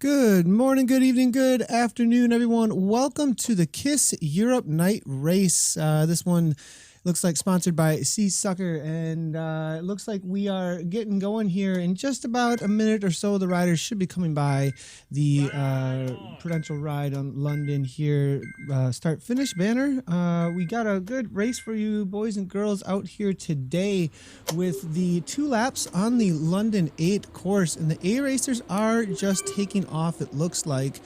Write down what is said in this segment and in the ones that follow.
Good morning, good evening, good afternoon, everyone. Welcome to the KISS Europe Night Race. This one looks like sponsored by Sea Sucker, and it looks like we are getting going here in just about a minute or so. The riders should be coming by the Prudential Ride on London here. Start-finish banner. We got a good race for you boys and girls out here today with the 2 laps on the London 8 course, and the A racers are just taking off, it looks like.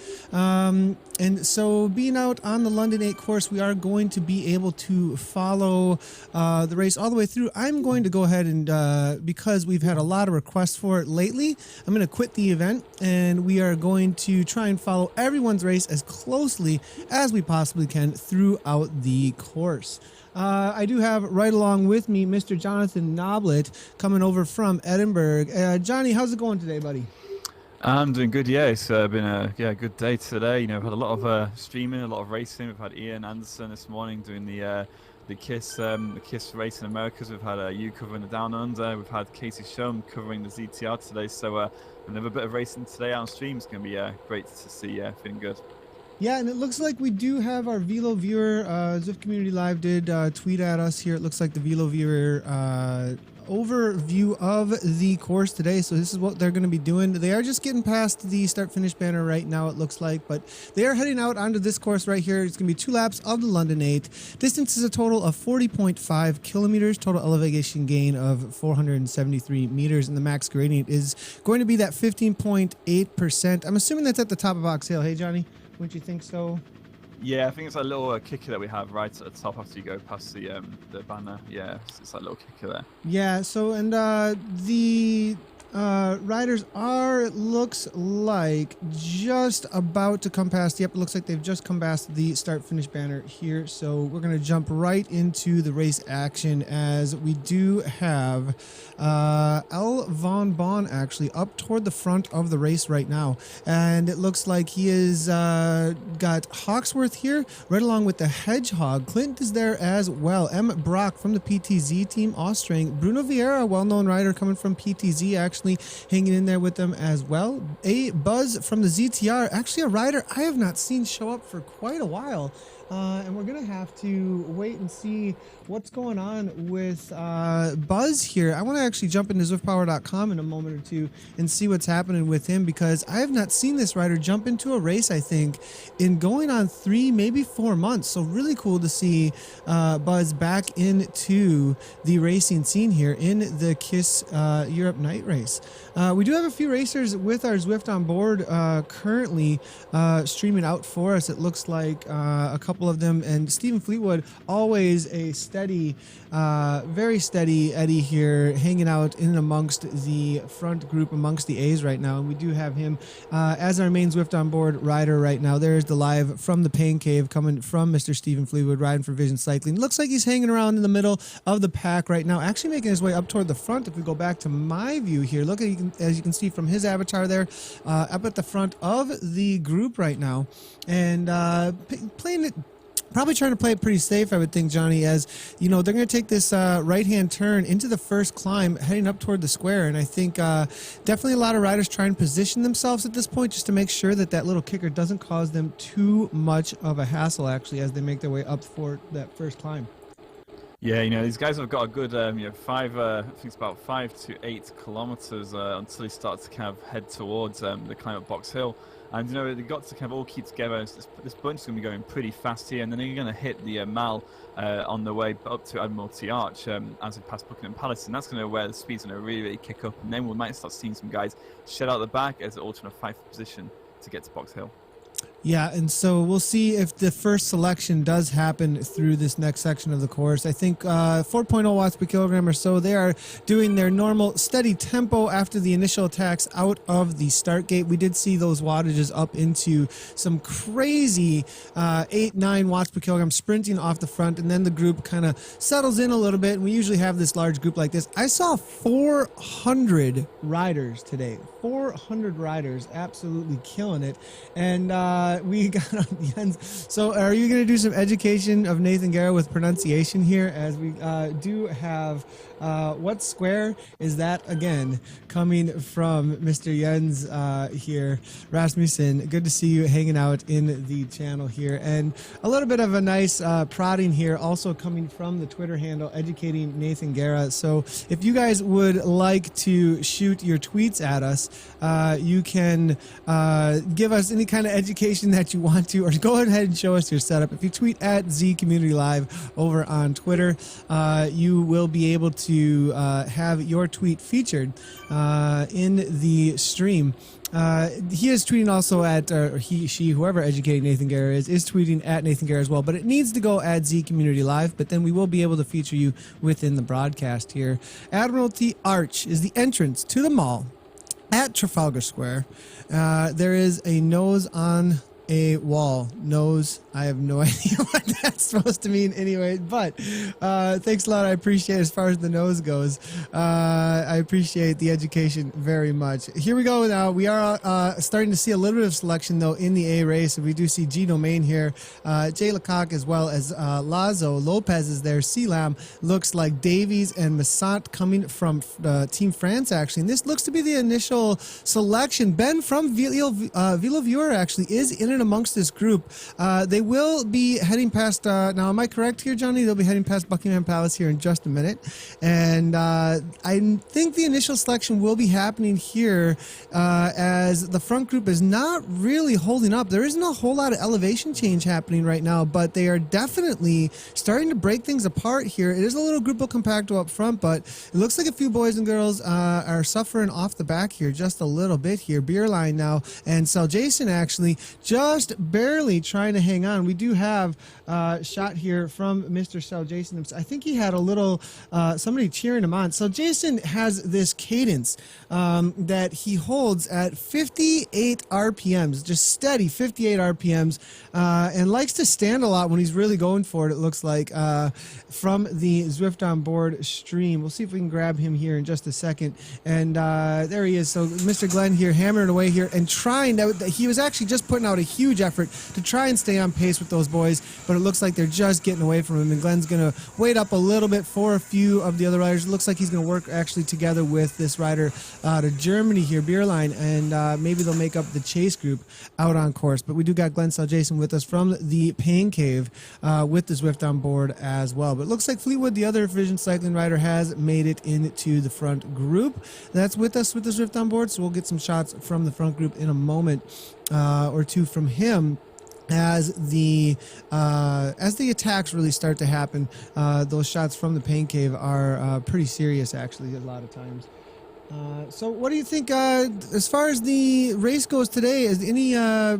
And so being out on the London 8 course, we are going to be able to follow the race all the way through. I'm going to go ahead and, because we've had a lot of requests for it lately, I'm going to quit the event, and we are going to try and follow everyone's race as closely as we possibly can throughout the course. I do have right along with me Mr. Jonathan Noblet coming over from Edinburgh. Johnny, how's it going today, buddy? I'm doing good, yeah. It's been a good day today. You know, we've had a lot of streaming, a lot of racing. We've had Ian Anderson this morning doing the KISS race in Americas. We've had you covering the Down Under. We've had Casey Shum covering the ZTR today. So another bit of racing today on stream is going to be great to see. Feeling good. Yeah, and it looks like we do have our Velo viewer. Zwift Community Live did tweet at us here. It looks like the Velo viewer overview of the course today. So this is what they're going to be doing. They are just getting past the start-finish banner right now, it looks like, but they are heading out onto this course right here. It's going to be 2 laps of the London 8. Distance is a total of 40.5 kilometers, total elevation gain of 473 meters, and the max gradient is going to be that 15.8%. I'm assuming that's at the top of Ox Hill. Hey, Johnny, wouldn't you think so? Yeah, I think it's a little kicker that we have right at the top after you go past the banner. Yeah, it's that little kicker there. Yeah, so, and the riders are, it looks like, just about to come past. Yep, it looks like they've just come past the start-finish banner here. So we're going to jump right into the race action, as we do have L. Von Bon actually up toward the front of the race right now. And it looks like he is got Hawksworth here, right along with the Hedgehog. Clint is there as well. M. Brock from the PTZ team, Austrang. Bruno Vieira, well-known rider coming from PTZ, actually hanging in there with them as well. A Buzz from the ZTR, actually a rider I have not seen show up for quite a while. And we're going to have to wait and see what's going on with Buzz here. I want to actually jump into ZwiftPower.com in a moment or two and see what's happening with him, because I have not seen this rider jump into a race, I think, in going on 3, maybe 4 months. So really cool to see Buzz back into the racing scene here in the KISS Europe Night Race. We do have a few racers with our Zwift on board currently streaming out for us. It looks like a couple of them, and Stephen Fleetwood, always a steady, very steady Eddie here, hanging out in amongst the front group amongst the A's right now. And we do have him as our main Zwift on board rider right now. There's the live from the Pain Cave coming from Mr. Stephen Fleetwood, riding for Vision Cycling. Looks like he's hanging around in the middle of the pack right now, actually making his way up toward the front. If we go back to my view here, look at, as you can see from his avatar there, up at the front of the group right now, and playing it, probably trying to play it pretty safe, I would think, Johnny, as, you know, they're going to take this right-hand turn into the first climb, heading up toward the square. And I think definitely a lot of riders try and position themselves at this point just to make sure that that little kicker doesn't cause them too much of a hassle, actually, as they make their way up for that first climb. Yeah, you know, these guys have got a good, I think it's about 5 to 8 kilometers until they start to kind of head towards the climb up Box Hill. And, you know, they've got to kind of all keep together. This bunch is going to be going pretty fast here, and then they're going to hit the Mall on the way up to Admiralty Arch as we pass Buckingham Palace, and that's going to where the speed's going to really kick up. And then we might start seeing some guys shed out the back as they're all trying to fight for position to get to Box Hill. Yeah, and so we'll see if the first selection does happen through this next section of the course. I think 4.0 watts per kilogram or so. They are doing their normal steady tempo after the initial attacks out of the start gate. We did see those wattages up into some crazy 8-9 watts per kilogram sprinting off the front, and then the group kind of settles in a little bit. And we usually have this large group like this. I saw 400 riders today. 400 riders absolutely killing it. And we got on the ends. So are you going to do some education of Nathan Guerra with pronunciation here, as we do have what square is that again, coming from Mr. Jens here. Rasmussen, good to see you hanging out in the channel here, and a little bit of a nice prodding here also coming from the Twitter handle educating Nathan Guerra. So if you guys would like to shoot your tweets at us, you can give us any kind of education that you want to, or go ahead and show us your setup. If you tweet at Z Community Live over on Twitter, you will be able to have your tweet featured in the stream. He is tweeting also at, or he, she, whoever educating Nathan Guerra is tweeting at Nathan Guerra as well, but it needs to go at Z Community Live, but then we will be able to feature you within the broadcast here. Admiralty Arch is the entrance to the mall at Trafalgar Square. There is a nose on a wall. Nose, I have no idea what that's supposed to mean anyway, but thanks a lot. I appreciate it. As far as the nose goes, I appreciate the education very much. Here we go now. We are starting to see a little bit of selection though in the A race. We do see G Domain here, Jay Lecoq, as well as Lazo. Lopez is there. C-Lam looks like Davies and Massant coming from Team France actually. And this looks to be the initial selection. Ben from Villaviewer actually is in and amongst this group. They will be heading past, now am I correct here, Johnny? They'll be heading past Buckingham Palace here in just a minute. And I think the initial selection will be happening here as the front group is not really holding up. There isn't a whole lot of elevation change happening right now, but they are definitely starting to break things apart here. It is a little Grupo Compacto up front, but it looks like a few boys and girls are suffering off the back here just a little bit here. Beerline now and Sal Jason actually just barely trying to hang on. We do have a shot here from Mr. Sal Jason. I think he had a little somebody cheering him on. So Jason has this cadence that he holds at 58 RPMs, just steady 58 RPMs, and likes to stand a lot when he's really going for it, it looks like, from the Zwift on Board stream. We'll see if we can grab him here in just a second. And there he is. So Mr. Glenn here hammering away here and trying. He was actually just putting out a huge effort to try and stay on pace with those boys, but it looks like they're just getting away from him, and Glenn's going to wait up a little bit for a few of the other riders. It looks like he's going to work actually together with this rider out of Germany here, Beerline, and maybe they'll make up the chase group out on course. But we do got Glenn Sal Jason with us from the Pain Cave with the Zwift on Board as well. But it looks like Fleetwood, the other Vision Cycling rider, has made it into the front group. That's with us with the Zwift on Board, so we'll get some shots from the front group in a moment or two from him. As the attacks really start to happen, those shots from the Pain Cave are pretty serious actually a lot of times. So what do you think as far as the race goes today? Is any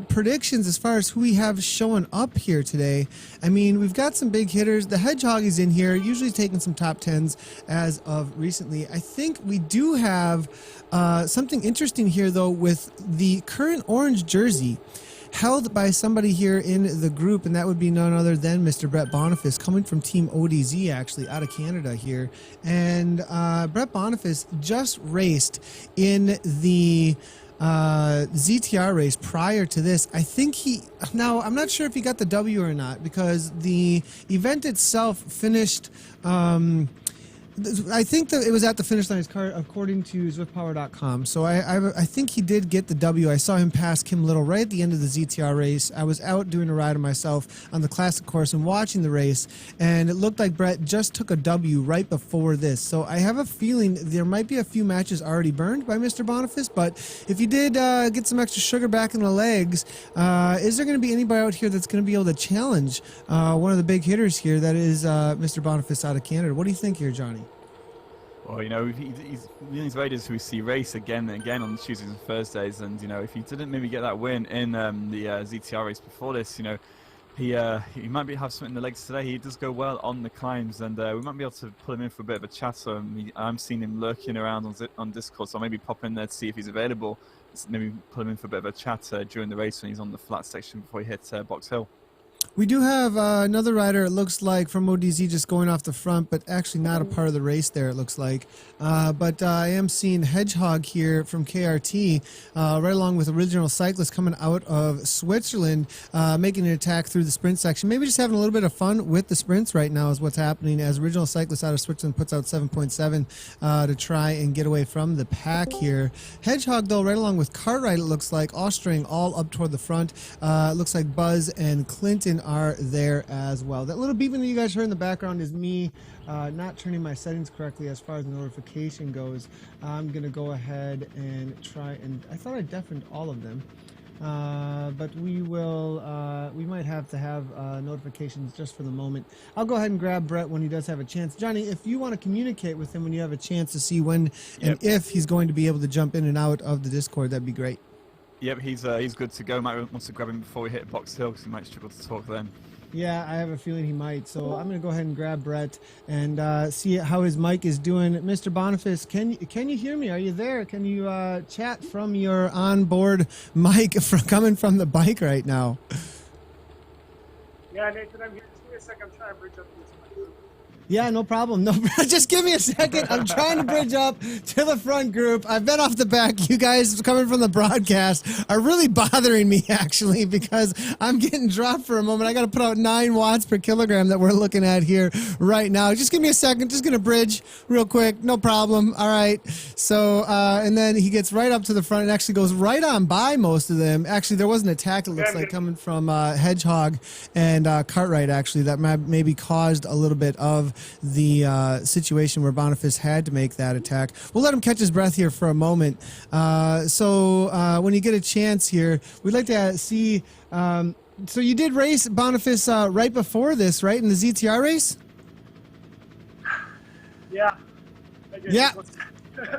predictions as far as who we have showing up here today? I mean, we've got some big hitters. The Hedgehog is in here, usually taking some top 10s as of recently. I think we do have something interesting here though with the current orange jersey held by somebody here in the group, and that would be none other than Mr. Brett Boniface, coming from Team ODZ, actually, out of Canada here. And Brett Boniface just raced in the ZTR race prior to this. I think now I'm not sure if he got the W or not, because the event itself finished, I think that it was at the finish line, according to ZwiftPower.com. So I think he did get the W. I saw him pass Kim Little right at the end of the ZTR race. I was out doing a ride of myself on the classic course and watching the race, and it looked like Brett just took a W right before this. So I have a feeling there might be a few matches already burned by Mr. Boniface, but if you did get some extra sugar back in the legs, is there going to be anybody out here that's going to be able to challenge one of the big hitters here, that is Mr. Boniface out of Canada? What do you think here, Johnny? Well, you know, he's these raiders who we see race again and again on Tuesdays and Thursdays, and you know, if he didn't maybe get that win in the ZTR race before this, you know, he might have something in the legs today. He does go well on the climbs, and we might be able to pull him in for a bit of a chat. So I'm seeing him lurking around on Discord, so I'll maybe pop in there to see if he's available. Maybe pull him in for a bit of a chat during the race when he's on the flat section before he hits Box Hill. We do have another rider, it looks like, from ODZ just going off the front, but actually not a part of the race there, it looks like. But I am seeing Hedgehog here from KRT, right along with Original Cyclist coming out of Switzerland, making an attack through the sprint section. Maybe just having a little bit of fun with the sprints right now is what's happening, as Original Cyclist out of Switzerland puts out 7.7 to try and get away from the pack here. Hedgehog, though, right along with Cartwright, it looks like, Austrang all up toward the front. It looks like Buzz and Clinton are there as well. That little beeping that you guys heard in the background is me not turning my settings correctly as far as the notification goes. I'm going to go ahead and try, and I thought I deafened all of them. But we will, we might have to have notifications just for the moment. I'll go ahead and grab Brett when he does have a chance. Johnny, if you want to communicate with him when you have a chance to see when and if he's going to be able to jump in and out of the Discord, that'd be great. Yep, he's good to go. Might want to grab him before we hit Box Hill because he might struggle to talk then. Yeah, I have a feeling he might. So I'm going to go ahead and grab Brett and see how his mic is doing. Mr. Boniface, can you hear me? Are you there? Can you chat from your onboard mic coming from the bike right now? Yeah, Nathan, I'm here. Just give me a second. I'm trying to bridge up this mic. Yeah, no problem. No, just give me a second. I'm trying to bridge up to the front group. I've been off the back. You guys coming from the broadcast are really bothering me, actually, because I'm getting dropped for a moment. I got to put out 9 watts per kilogram that we're looking at here right now. Just give me a second. Just going to bridge real quick. No problem. All right. So, and then he gets right up to the front and actually goes right on by most of them. Actually, there was an attack, it looks like, coming from Hedgehog and Cartwright, actually, that maybe caused a little bit of the situation where Boniface had to make that attack. We'll let him catch his breath here for a moment. So when you get a chance here, we'd like to see, so you did race Boniface right before this, right, in the ZTR race? Yeah. Yeah.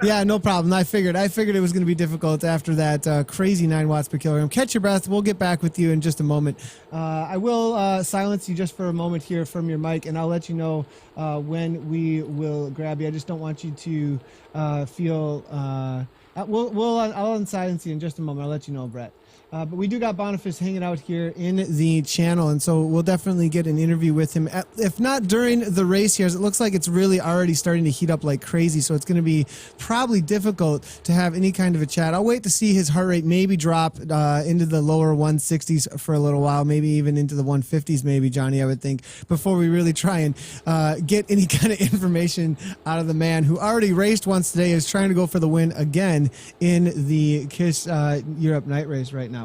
Yeah, no problem. I figured it was going to be difficult after that crazy 9 watts per kilogram. Catch your breath. We'll get back with you in just a moment. I will silence you just for a moment here from your mic, and I'll let you know when we will grab you. I just don't want you to feel. I'll unsilence you in just a moment. I'll let you know, Brett. But we do got Boniface hanging out here in the channel, and so we'll definitely get an interview with him. If not during the race here, as it looks like it's really already starting to heat up like crazy, so it's going to be probably difficult to have any kind of a chat. I'll wait to see his heart rate maybe drop into the lower 160s for a little while, maybe even into the 150s maybe, Johnny, I would think, before we really try and get any kind of information out of the man who already raced once today, is trying to go for the win again in the KISS Europe night race right now.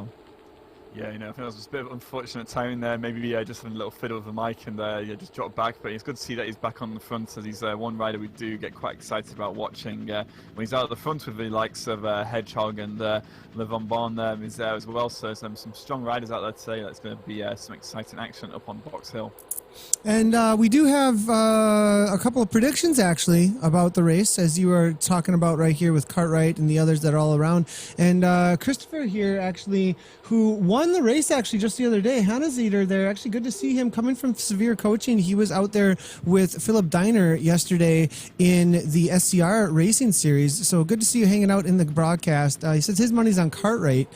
Yeah, I think that was a bit of unfortunate timing there. Maybe just having a little fiddle with the mic and just dropped back. But it's good to see that he's back on the front. As he's one rider we do get quite excited about watching when he's out at the front with the likes of Hedgehog and Le Von Bon is there as well. So some strong riders out there today. That's going to be some exciting action up on Box Hill. And we do have a couple of predictions, actually, about the race, as you were talking about right here with Cartwright and the others that are all around. And Christopher here, actually, who won the race, actually, just the other day. Hannah's Eater there. Actually, good to see him coming from Severe Coaching. He was out there with Philip Diner yesterday in the SCR Racing Series. So good to see you hanging out in the broadcast. He says his money's on Cartwright.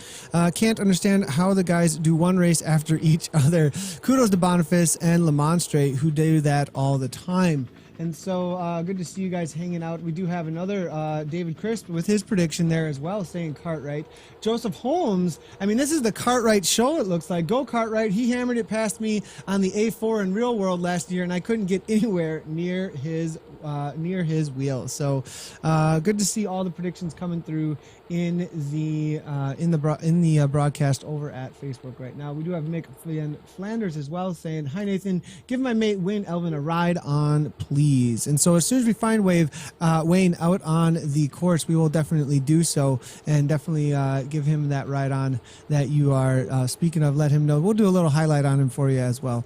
Can't understand how the guys do one race after each other. Kudos to Boniface and Lemonstrate, who do that all the time. And so good to see you guys hanging out. We do have another David Crisp with his prediction there as well, saying Cartwright. Joseph Holmes, I mean, this is the Cartwright show, it looks like. Go Cartwright. He hammered it past me on the A4 in Real World last year, and I couldn't get anywhere near his wheel. So good to see all the predictions coming through in the broadcast over at Facebook right now. We do have Mick Flanders as well saying, "Hi Nathan, give my mate Wayne Elvin a ride on, please." And so as soon as we find Wayne out on the course, we will definitely do so, and definitely give him that ride on that you are speaking of. Let him know. We'll do a little highlight on him for you as well.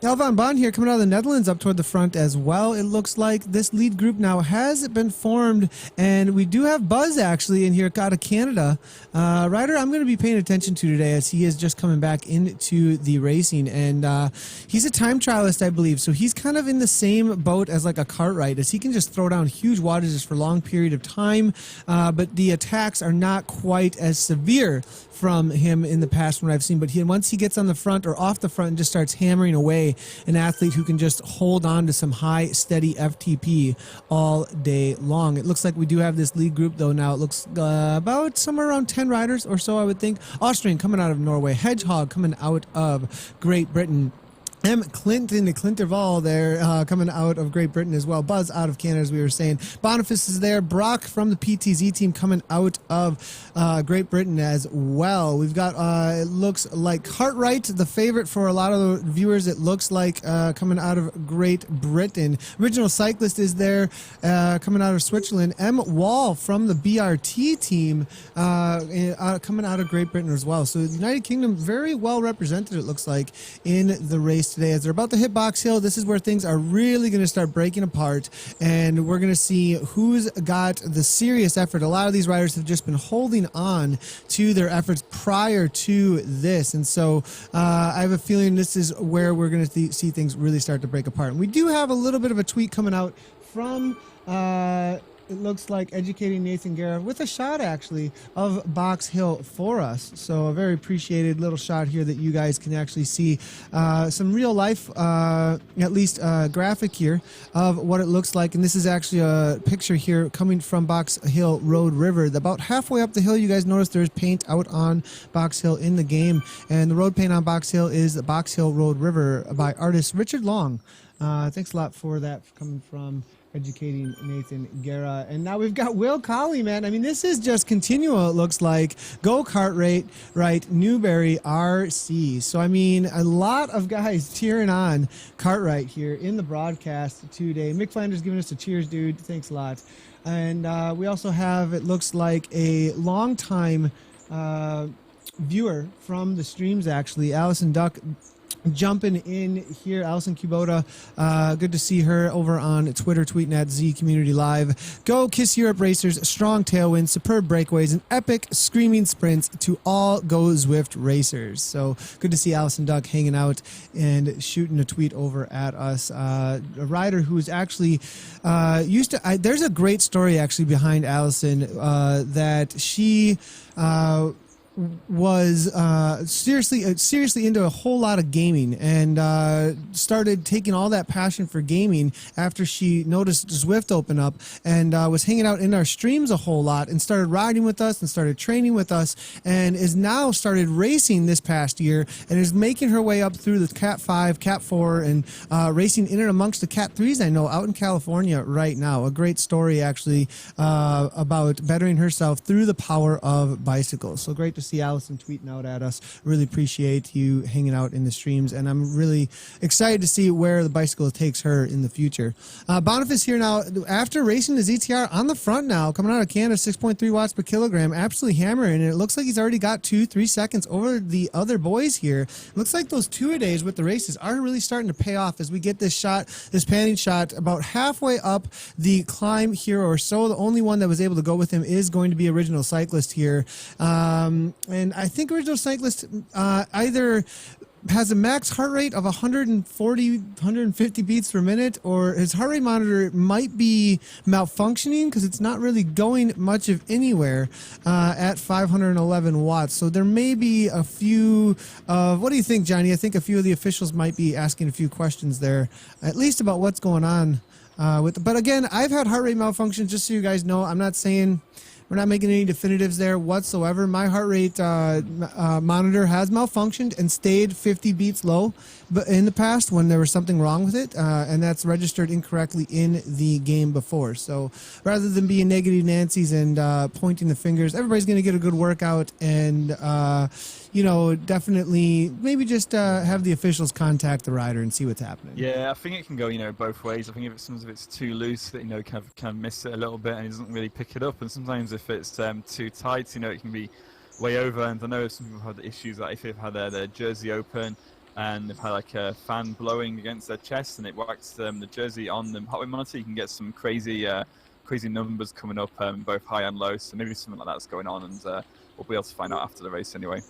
Elvan Bond here coming out of the Netherlands up toward the front as well. It looks like this lead group now has been formed, and we do have Buzz actually in here out of Canada. Rider I'm going to be paying attention to today as he is just coming back into the racing, and he's a time trialist, I believe, so he's kind of in the same boat as like a Cartwright, as he can just throw down huge wattages for a long period of time, but the attacks are not quite as severe from him in the past when I've seen, but once he gets on the front or off the front and just starts hammering away, an athlete who can just hold on to some high steady FTP all day long. It looks like we do have this lead group though now. It looks about somewhere around 10 riders or so, I would think. Austrian coming out of Norway, Hedgehog coming out of Great Britain, M. Clinton, Clinterval there coming out of Great Britain as well. Buzz out of Canada, as we were saying. Boniface is there. Brock from the PTZ team coming out of Great Britain as well. We've got, it looks like Cartwright, the favorite for a lot of the viewers, it looks like coming out of Great Britain. Original Cyclist is there coming out of Switzerland. M. Wall from the BRT team coming out of Great Britain as well. So the United Kingdom very well represented, it looks like, in the race today. As they're about to hit Box Hill, this is where things are really going to start breaking apart, and we're going to see who's got the serious effort. A lot of these riders have just been holding on to their efforts prior to this, and so I have a feeling this is where we're going to see things really start to break apart. And we do have a little bit of a tweet coming out from it looks like Educating Nathan Guerra with a shot actually of Box Hill for us. So a very appreciated little shot here that you guys can actually see some real life, at least graphic here of what it looks like. And this is actually a picture here coming from Box Hill Road River. About halfway up the hill, you guys notice there's paint out on Box Hill in the game. And the road paint on Box Hill is the Box Hill Road River by artist Richard Long. Thanks a lot for that coming from Educating Nathan Guerra. And now we've got Will Colley, man. I mean, this is just continual, it looks like. Go Cartwright, right? Newberry RC. So, I mean, a lot of guys cheering on Cartwright here in the broadcast today. Mick Flanders giving us a cheers, dude. Thanks a lot. And we also have, it looks like, a long-time viewer from the streams, actually, Allison Duck, jumping in here. Allison Kubota, good to see her over on Twitter, tweeting at Z Community Live. Go Kiss Europe Racers, strong tailwind, superb breakaways, and epic screaming sprints to all Go Zwift racers. So good to see Allison Duck hanging out and shooting a tweet over at us. A rider who is actually used to, there's a great story actually behind Allison that she was seriously into a whole lot of gaming, and started taking all that passion for gaming after she noticed Zwift open up, and was hanging out in our streams a whole lot, and started riding with us and started training with us, and is now started racing this past year, and is making her way up through the Cat 5, Cat 4, and racing in and amongst the Cat 3s I know out in California right now. A great story actually about bettering herself through the power of bicycles. So great to see Allison tweeting out at us. Really appreciate you hanging out in the streams, and I'm really excited to see where the bicycle takes her in the future. Boniface here now, after racing the ZTR on the front now, coming out of Canada, 6.3 watts per kilogram, absolutely hammering, and it looks like he's already got 2-3 seconds over the other boys here. It looks like those two-a-days with the races are really starting to pay off as we get this shot, this panning shot, about halfway up the climb here or so. The only one that was able to go with him is going to be Original Cyclist here. And I think Original Cyclist either has a max heart rate of 140, 150 beats per minute, or his heart rate monitor might be malfunctioning because it's not really going much of anywhere at 511 watts. So there may be a few what do you think, Johnny? I think a few of the officials might be asking a few questions there, at least about what's going on but again, I've had heart rate malfunctions, just so you guys know. I'm not saying, we're not making any definitives there whatsoever. My heart rate monitor has malfunctioned and stayed 50 beats low but in the past when there was something wrong with it, and that's registered incorrectly in the game before. So rather than being negative Nancy's and pointing the fingers, everybody's going to get a good workout, and you know, definitely maybe just have the officials contact the rider and see what's happening. Yeah, I think it can go, you know, both ways. I think if it's sometimes if it's too loose, that, you know, kind of miss it a little bit and he doesn't really pick it up, and sometimes if it's too tight, you know, it can be way over. And I know some people have the issues that if they've had their jersey open, and they've had like a fan blowing against their chest, and it whacks the jersey on the heart rate monitor. You can get some crazy numbers coming up, both high and low. So maybe something like that's going on, and we'll be able to find out after the race anyway.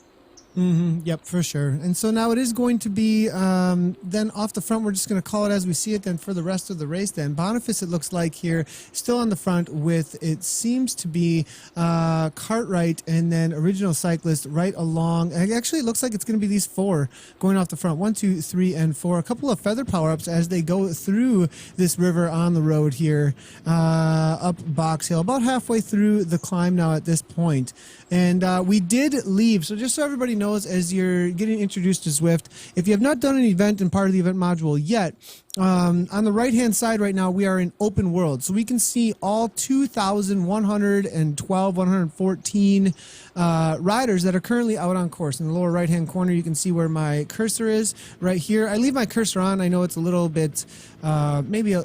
Yep, for sure. And so now it is going to be then off the front. We're just going to call it as we see it then for the rest of the race. Then Boniface, it looks like here, still on the front with, it seems to be Cartwright and then Original Cyclist right along. And actually, it looks like it's going to be these four going off the front. 1, 2, 3, and 4. A couple of feather power-ups as they go through this river on the road here up Box Hill. About halfway through the climb now at this point. And we did leave, so just so everybody knows as you're getting introduced to Zwift, if you have not done an event and part of the event module yet, on the right-hand side right now, we are in open world. So we can see all 2,112, 114 riders that are currently out on course. In the lower right-hand corner, you can see where my cursor is right here. I leave my cursor on. I know it's a little bit, maybe a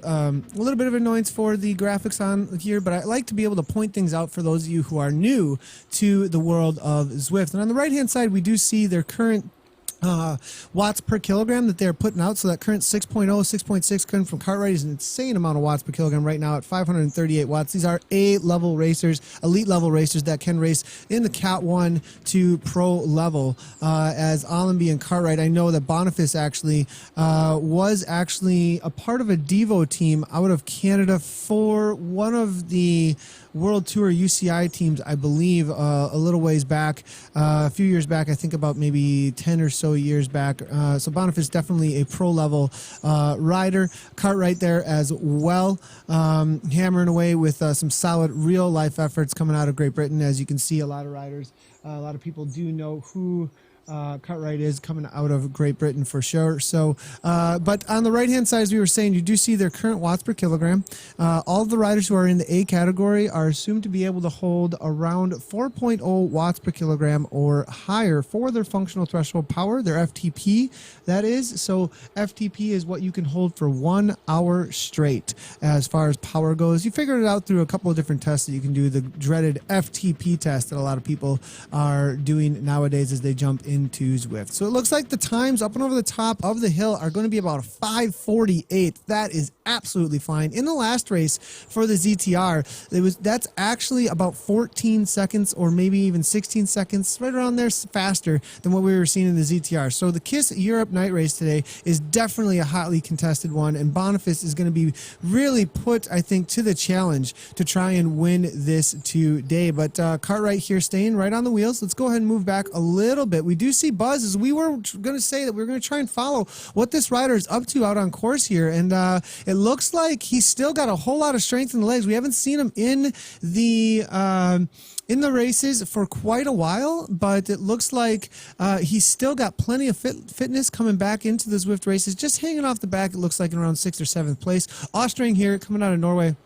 little bit of annoyance for the graphics on here, but I like to be able to point things out for those of you who are new to the world of Zwift. And on the right-hand side, we do see their current watts per kilogram that they're putting out. So that current 6.0, 6.6 coming from Cartwright is an insane amount of watts per kilogram right now at 538 watts. These are A-level racers, elite level racers that can race in the Cat 1 to pro level. As Allenby and Cartwright, I know that Boniface actually was actually a part of a Devo team out of Canada for one of the World Tour UCI teams, I believe, a little ways back, a few years back, I think about maybe 10 or so years back. So Boniface definitely a pro level rider. Cartwright there as well, hammering away with some solid real life efforts coming out of Great Britain. As you can see, a lot of riders, a lot of people do know who Cartwright is coming out of Great Britain for sure. So, but on the right-hand side, as we were saying, you do see their current watts per kilogram. All of the riders who are in the A category are assumed to be able to hold around 4.0 watts per kilogram or higher for their functional threshold power, their FTP, that is. So FTP is what you can hold for 1 hour straight as far as power goes. You figured it out through a couple of different tests that you can do, the dreaded FTP test that a lot of people are doing nowadays as they jump into Zwift. So it looks like the times up and over the top of the hill are going to be about a 5:48. That is absolutely fine. In the last race for the ZTR, that's actually about 14 seconds or maybe even 16 seconds, right around there, faster than what we were seeing in the ZTR. So the KISS Europe night race today is definitely a hotly contested one, and Boniface is going to be really put, I think, to the challenge to try and win this today. But Cartwright here staying right on the wheels. Let's go ahead and move back a little bit. We do see Buzz, as we were going to say that we were going to try and follow what this rider is up to out on course here, and it looks like he's still got a whole lot of strength in the legs. We haven't seen him in the races for quite a while, but it looks like he's still got plenty of fitness coming back into the Zwift races, just hanging off the back. It looks like in around 6th or 7th place. Ostring here coming out of Norway,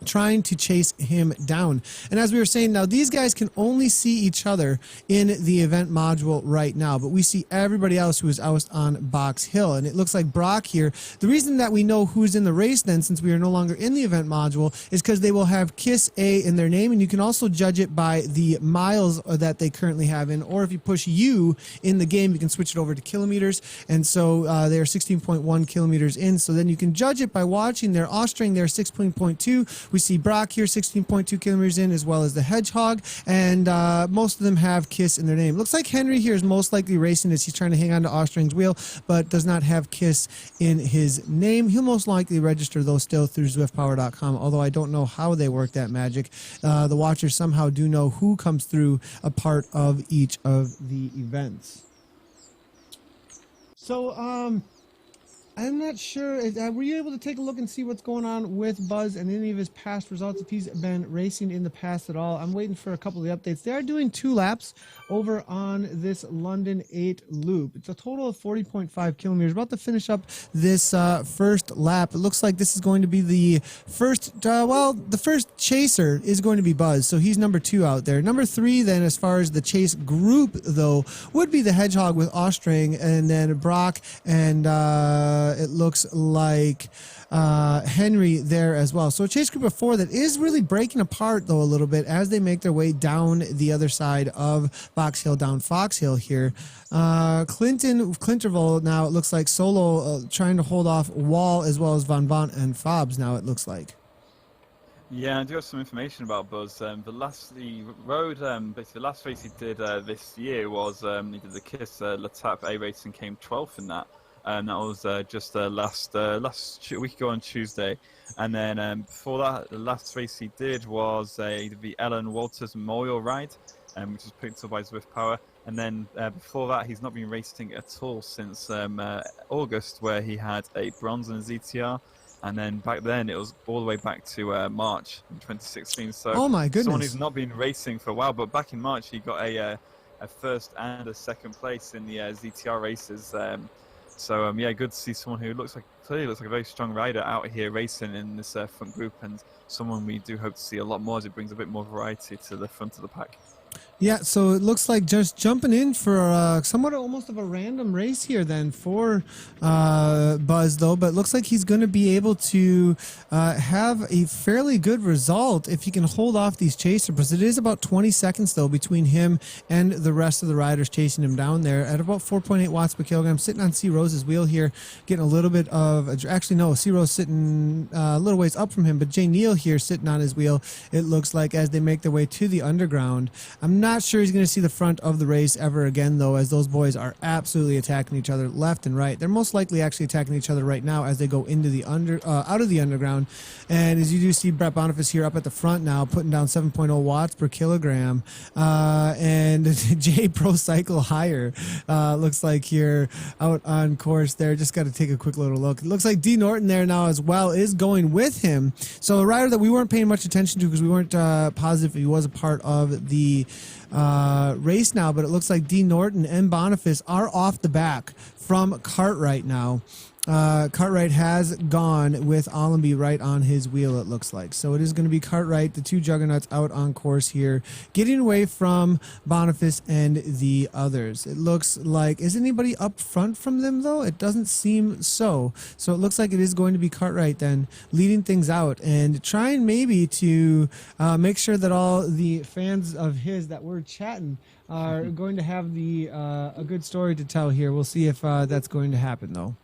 trying to chase him down. And as we were saying, now these guys can only see each other in the event module right now, but we see everybody else who is out on Box Hill. And it looks like Brock here, the reason that we know who's in the race then, since we are no longer in the event module, is because they will have KISS A in their name, and you can also judge it by the miles that they currently have in, or if you push U in the game, you can switch it over to kilometers. And so they are 16.1 kilometers in, so then you can judge it by watching their Ostring there, 16.2. We see Brock here, 16.2 kilometers in, as well as the Hedgehog, and most of them have KISS in their name. Looks like Henry here is most likely racing as he's trying to hang on to Ostring's wheel, but does not have KISS in his name. He'll most likely register, though, still through ZwiftPower.com, although I don't know how they work that magic. The watchers somehow do know who comes through a part of each of the events. So, I'm not sure. Were you able to take a look and see what's going on with Buzz and any of his past results, if he's been racing in the past at all? I'm waiting for a couple of the updates. They are doing 2 laps over on this London 8 loop. It's a total of 40.5 kilometers. About to finish up this first lap. It looks like this is going to be the first, the first chaser is going to be Buzz. So he's number 2 out there. Number 3 then, as far as the chase group, though, would be the Hedgehog with Ostring, and then Brock and it looks like Henry there as well. So a chase group of 4 that is really breaking apart though a little bit as they make their way down the other side of Box Hill, down Fox Hill here. Clinterville now it looks like solo trying to hold off Wall as well as Von and Fobs now it looks like. Yeah, I do have some information about Buzz. The last race he did this year was he did the Kiss Latap A race and came 12th in that. And that was just last week ago on Tuesday. And then before that, the last race he did was the Ellen Walters Memorial Ride, which was picked up by Zwift Power. And then before that, he's not been racing at all since August, where he had a bronze in ZTR. And then back then, it was all the way back to March in 2016. So oh my goodness. Someone who's not been racing for a while, but back in March, he got a first and a second place in the ZTR races. Yeah, good to see someone who clearly looks like a very strong rider out here racing in this front group, and someone we do hope to see a lot more as it brings a bit more variety to the front of the pack. Yeah, so it looks like just jumping in for somewhat almost of a random race here then for Buzz though, but it looks like he's going to be able to have a fairly good result if he can hold off these chasers. It is about 20 seconds though between him and the rest of the riders chasing him down there at about 4.8 watts per kilogram. Sitting on C Rose's wheel here, getting a little bit of actually no, C Rose sitting a little ways up from him, but Jay Neal here sitting on his wheel. It looks like as they make their way to the underground. I'm not sure he's going to see the front of the race ever again, though, as those boys are absolutely attacking each other left and right. They're most likely actually attacking each other right now as they go into the out of the underground. And as you do see Brett Boniface here up at the front now, putting down 7.0 watts per kilogram. And J Pro Cycle higher looks like here out on course there. Just got to take a quick little look. It looks like D Norton there now as well is going with him. So a rider that we weren't paying much attention to because we weren't positive if he was a part of the race now, but it looks like D Norton and Boniface are off the back from Cartwright now. Cartwright has gone with Allenby right on his wheel, it looks like. So it is going to be Cartwright, the two juggernauts out on course here, getting away from Boniface and the others. It looks like, is anybody up front from them though? It doesn't seem so. So it looks like it is going to be Cartwright then leading things out and trying maybe to make sure that all the fans of his that were chatting are going to have the a good story to tell here. We'll see if that's going to happen though.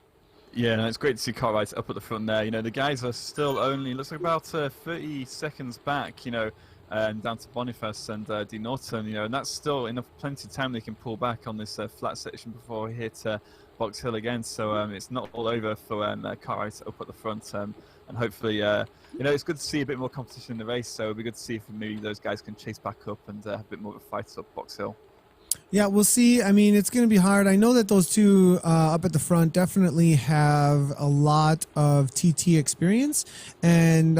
Yeah, no, it's great to see Cartwright up at the front there. You know, the guys are still only, looks like about 30 seconds back, you know, down to Boniface and D Norton, you know, and that's still enough, plenty of time they can pull back on this flat section before we hit Box Hill again. So it's not all over for Cartwright up at the front. And hopefully, you know, it's good to see a bit more competition in the race. So it'll be good to see if maybe those guys can chase back up and have a bit more of a fight up Box Hill. Yeah, we'll see. I mean, it's going to be hard. I know that those two up at the front definitely have a lot of TT experience and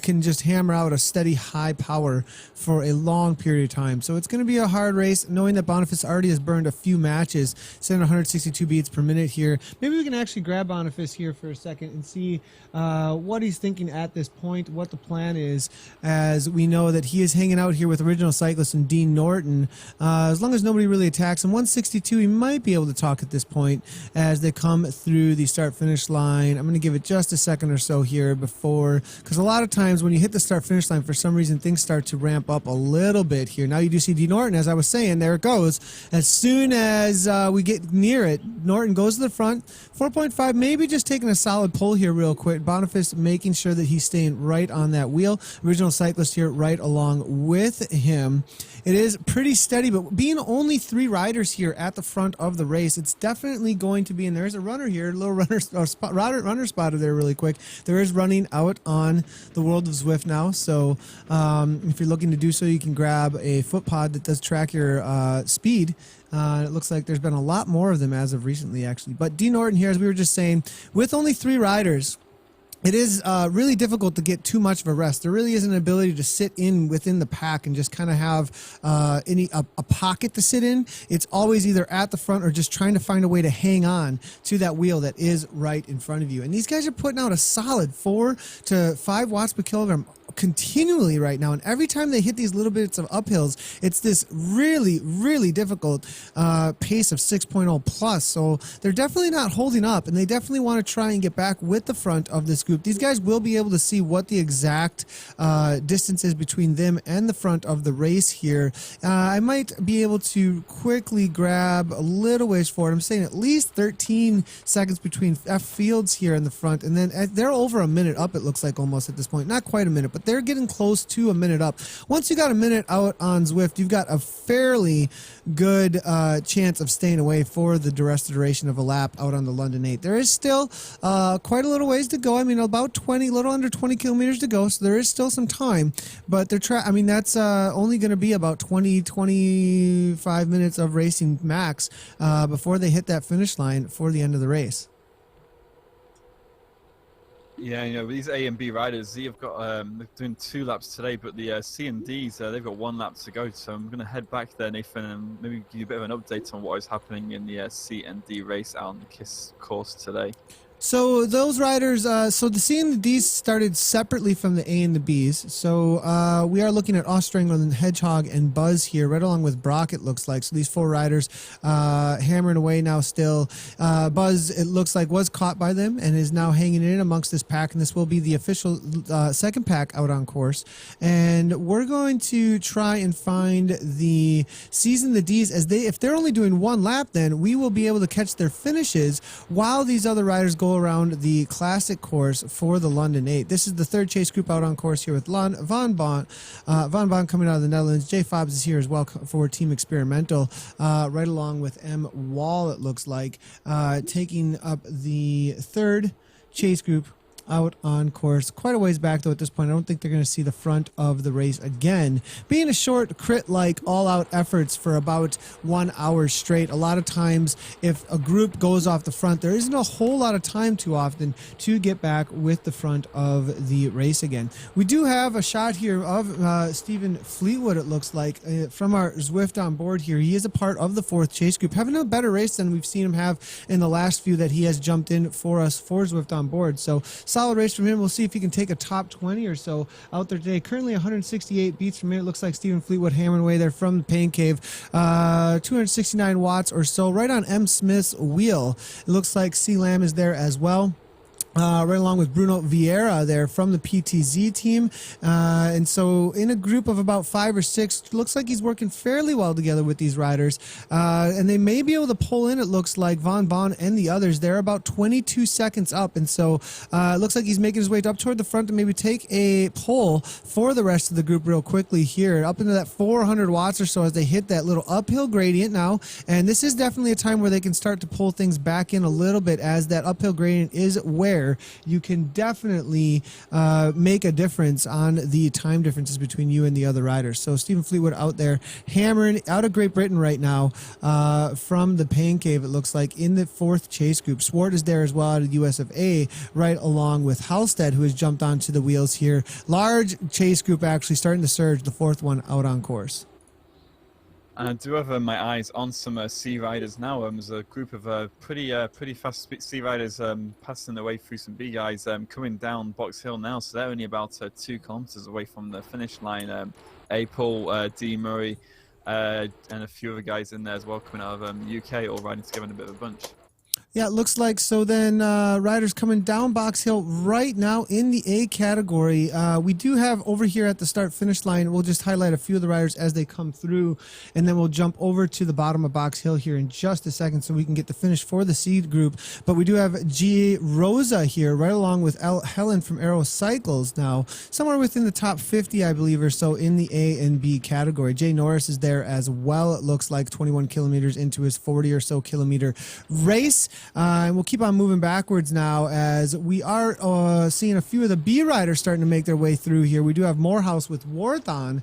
can just hammer out a steady high power for a long period of time. So it's going to be a hard race, knowing that Boniface already has burned a few matches, sitting 162 beats per minute here. Maybe we can actually grab Boniface here for a second and see what he's thinking at this point, what the plan is, as we know that he is hanging out here with original cyclist and Dean Norton. As long as nobody really attacks him, 162, he might be able to talk at this point as they come through the start-finish line. I'm going to give it just a second or so here before, because a lot of times when you hit the start-finish line, for some reason, things start to ramp up a little bit here. Now you do see D. Norton, as I was saying, there it goes. As soon as we get near it, Norton goes to the front, 4.5, maybe just taking a solid pull here real quick. Boniface making sure that he's staying right on that wheel. Original cyclist here right along with him. It is pretty steady, but being only 3 riders here at the front of the race, it's definitely going to be, and there's a runner here, a little runner spotted there really quick. There is running out on the World of Zwift now, so if you're looking to do so, you can grab a foot pod that does track your speed. It looks like there's been a lot more of them as of recently, actually. But D. Norton here, as we were just saying, with only 3 riders, it is really difficult to get too much of a rest. There really isn't an ability to sit in within the pack and just kind of have a pocket to sit in. It's always either at the front or just trying to find a way to hang on to that wheel that is right in front of you. And these guys are putting out a solid 4 to 5 watts per kilogram continually right now, and every time they hit these little bits of uphills, it's this really, really difficult pace of 6.0 plus. So they're definitely not holding up, and they definitely want to try and get back with the front of this group. These guys will be able to see what the exact distance is between them and the front of the race here. I might be able to quickly grab a little ways forward. I'm saying at least 13 seconds between F Fields here in the front, and then they're over a minute up, it looks like, almost at this point. Not quite a minute, but they're getting close to a minute up. Once you got a minute out on Zwift, you've got a fairly good chance of staying away for the rest of the duration of a lap out on the London 8. There is still quite a little ways to go. I mean, about 20, a little under 20 kilometers to go, so there is still some time, but I mean, that's only going to be about 20, 25 minutes of racing max before they hit that finish line for the end of the race. Yeah, you know, these A and B riders, they've got they're doing 2 laps today, but the C and Ds, they've got 1 lap to go. So I'm going to head back there, Nathan, and maybe give you a bit of an update on what is happening in the C and D race out on the KISS course today. So those riders, so the C and the Ds started separately from the A and the Bs. So we are looking at Austrangler, Hedgehog, and Buzz here, right along with Brock, it looks like. So these 4 riders hammering away now still. Buzz, it looks like, was caught by them and is now hanging in amongst this pack, and this will be the official second pack out on course. And we're going to try and find the Cs and the Ds, as if they're only doing 1 lap, then we will be able to catch their finishes while these other riders go around the classic course for the London 8. This is the 3rd chase group out on course here with Van Bon coming out of the Netherlands. Jay Fobbs is here as well for Team Experimental, right along with M. Wall, it looks like, taking up the 3rd chase group out on course. Quite a ways back, though, at this point. I don't think they're going to see the front of the race again. Being a short crit-like all-out efforts for about 1 hour straight, a lot of times if a group goes off the front, there isn't a whole lot of time too often to get back with the front of the race again. We do have a shot here of Stephen Fleetwood, it looks like, from our Zwift on board here. He is a part of the 4th chase group, having a better race than we've seen him have in the last few that he has jumped in for us for Zwift on board. So solid race from him. We'll see if he can take a top 20 or so out there today. Currently 168 beats per minute. Looks like Stephen Fleetwood hammering away there from the Pain Cave. 269 watts or so, right on M. Smith's wheel. It looks like C. Lamb is there as well. Right along with Bruno Vieira there from the PTZ team. And so in a group of about 5 or 6, looks like he's working fairly well together with these riders. And they may be able to pull in, it looks like, Von Bon and the others. They're about 22 seconds up. And so it looks like he's making his way up toward the front to maybe take a pull for the rest of the group real quickly here, up into that 400 watts or so as they hit that little uphill gradient now. And this is definitely a time where they can start to pull things back in a little bit, as that uphill gradient is where you can definitely make a difference on the time differences between you and the other riders. So Stephen Fleetwood out there hammering out of Great Britain right now from the Pain Cave, it looks like, in the 4th chase group. Swart is there as well out of US of A, right along with Halstead, who has jumped onto the wheels here. Large chase group actually starting to surge, the 4th one out on course. And I do have my eyes on some C riders now. There's a group of pretty fast C riders passing their way through some B guys coming down Box Hill now. So they're only about 2 kilometers away from the finish line. A. Paul, D. Murray, and a few other guys in there as well coming out of UK, all riding together in a bit of a bunch. Yeah, it looks like. So then riders coming down Box Hill right now in the A category. We do have over here at the start-finish line, we'll just highlight a few of the riders as they come through, and then we'll jump over to the bottom of Box Hill here in just a second so we can get the finish for the seed group. But we do have G. Rosa here, right along with Helen from Aero Cycles now, somewhere within the top 50, I believe, or so in the A and B category. Jay Norris is there as well, it looks like, 21 kilometers into his 40 or so kilometer race. And we'll keep on moving backwards now as we are seeing a few of the B riders starting to make their way through here. We do have Morehouse with Warthon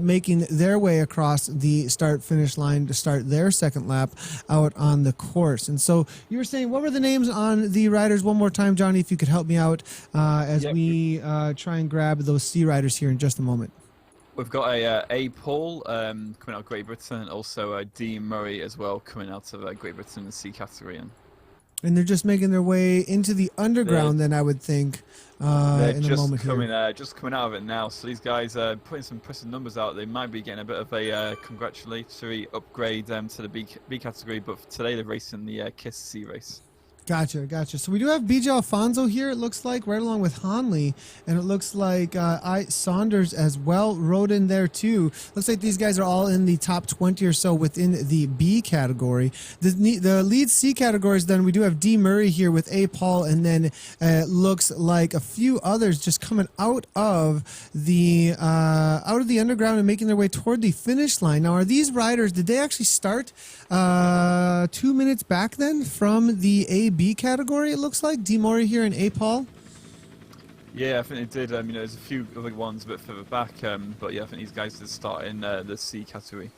making their way across the start-finish line to start their second lap out on the course. And so you were saying, what were the names on the riders one more time, Johnny, if you could help me out as we try and grab those C riders here in just a moment. We've got A. Paul coming out of Great Britain, and also D. Murray as well coming out of Great Britain in the C category. And they're just making their way into the underground, then I would think, They're in a moment here. just coming out of it now. So these guys are putting some impressive numbers out. They might be getting a bit of a congratulatory upgrade to the B category, but today they're racing the KISS C race. Gotcha. So we do have BJ Alfonso here, it looks like, right along with Hanley. And it looks like I Saunders as well rode in there too. Looks like these guys are all in the top 20 or so within the B category. The lead C categories, then we do have D Murray here with A Paul, and then looks like a few others just coming out of the underground and making their way toward the finish line. Now, are these riders, did they actually start 2 minutes back then from the A B category? It looks like D Mori here and A Paul. Yeah, I think they did. There's a few other ones a bit further back, but yeah, I think these guys did start in the C category.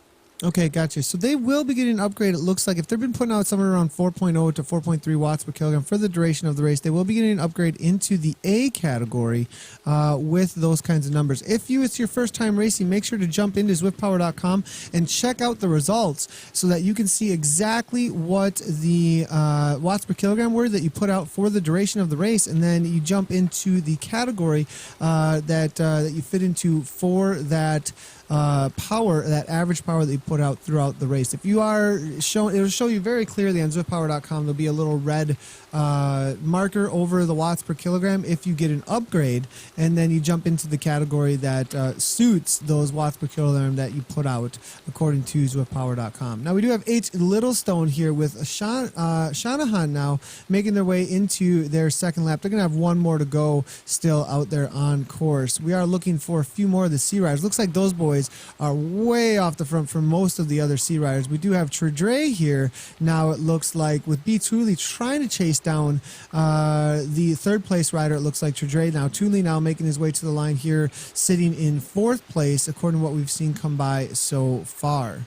Okay, gotcha. So they will be getting an upgrade. It looks like if they've been putting out somewhere around 4.0 to 4.3 watts per kilogram for the duration of the race, they will be getting an upgrade into the A category with those kinds of numbers. If it's your first time racing, make sure to jump into zwiftpower.com and check out the results so that you can see exactly what the watts per kilogram were that you put out for the duration of the race, and then you jump into the category that you fit into for that power, that average power that you put out throughout the race. If you are shown, it'll show you very clearly on zwiftpower.com. There'll be a little red marker over the watts per kilogram if you get an upgrade, and then you jump into the category that suits those watts per kilogram that you put out according to zwiftpower.com. Now we do have H Littlestone here with Shanahan now making their way into their second lap. They're going to have one more to go still out there on course. We are looking for a few more of the C riders. Looks like those boys are way off the front from most of the other C riders. We do have Tredre here now, it looks like, with B Tooley trying to chase down the third place rider. It looks like Tredre now. Tooley now making his way to the line here, sitting in fourth place according to what we've seen come by so far.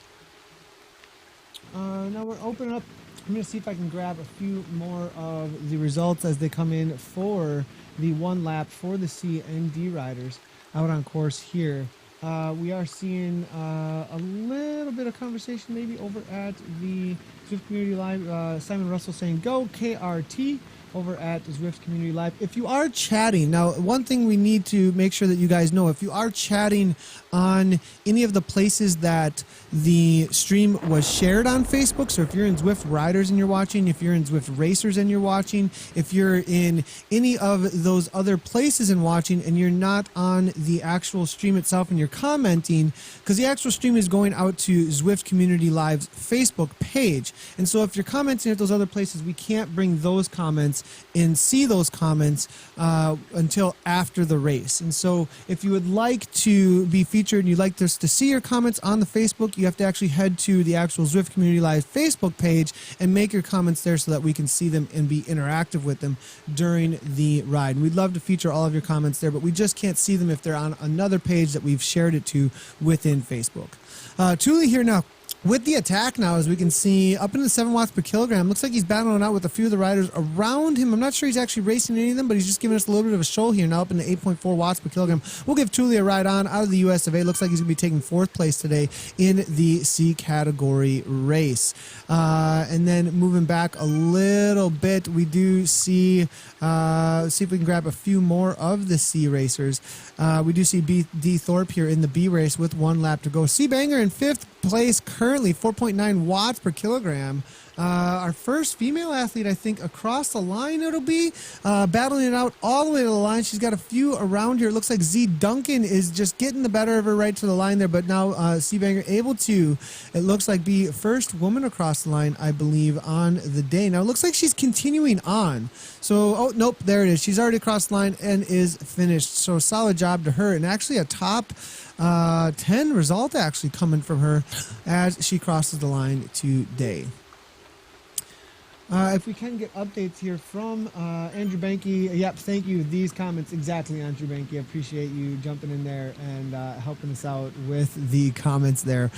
Now we're opening up. I'm going to see if I can grab a few more of the results as they come in for the one lap for the C and D riders out on course here. We are seeing a little bit of conversation maybe over at the Zwift Community Live. Simon Russell saying, go KRT over at Zwift Community Live. If you are chatting, now one thing we need to make sure that you guys know, if you are chatting on any of the places that the stream was shared on Facebook, so if you're in Zwift Riders and you're watching, if you're in Zwift Racers and you're watching, if you're in any of those other places and watching and you're not on the actual stream itself and you're commenting, because the actual stream is going out to Zwift Community Live's Facebook page. And so if you're commenting at those other places, we can't bring those comments and see those comments until after the race. And so if you would like to be featured and you'd like us to see your comments on the Facebook, you have to actually head to the actual Zwift Community Live Facebook page and make your comments there so that we can see them and be interactive with them during the ride. And we'd love to feature all of your comments there, but we just can't see them if they're on another page that we've shared it to within Facebook. Thule here now with the attack now, as we can see, up into 7 watts per kilogram. Looks like he's battling out with a few of the riders around him. I'm not sure he's actually racing any of them, but he's just giving us a little bit of a show here now, up into 8.4 watts per kilogram. We'll give Thule a ride on out of the US of A. Looks like he's going to be taking 4th place today in the C category race. And then moving back a little bit, we do see, see if we can grab a few more of the C racers. We do see D Thorpe here in the B race with 1 lap to go. C Banger in 5th place currently, 4.9 watts per kilogram. Our first female athlete, I think, across the line it'll be, battling it out all the way to the line. She's got a few around here. It looks like Z Duncan is just getting the better of her right to the line there, but now C Banger able to, it looks like, be first woman across the line, I believe, on the day. Now it looks like she's continuing on. So, oh, nope, there it is. She's already crossed the line and is finished. So solid job to her, and actually a top 10 result actually coming from her as she crosses the line today. If we can get updates here from Andrew Banky. Yep, thank you. These comments, exactly, Andrew Banky. I appreciate you jumping in there and helping us out with the comments there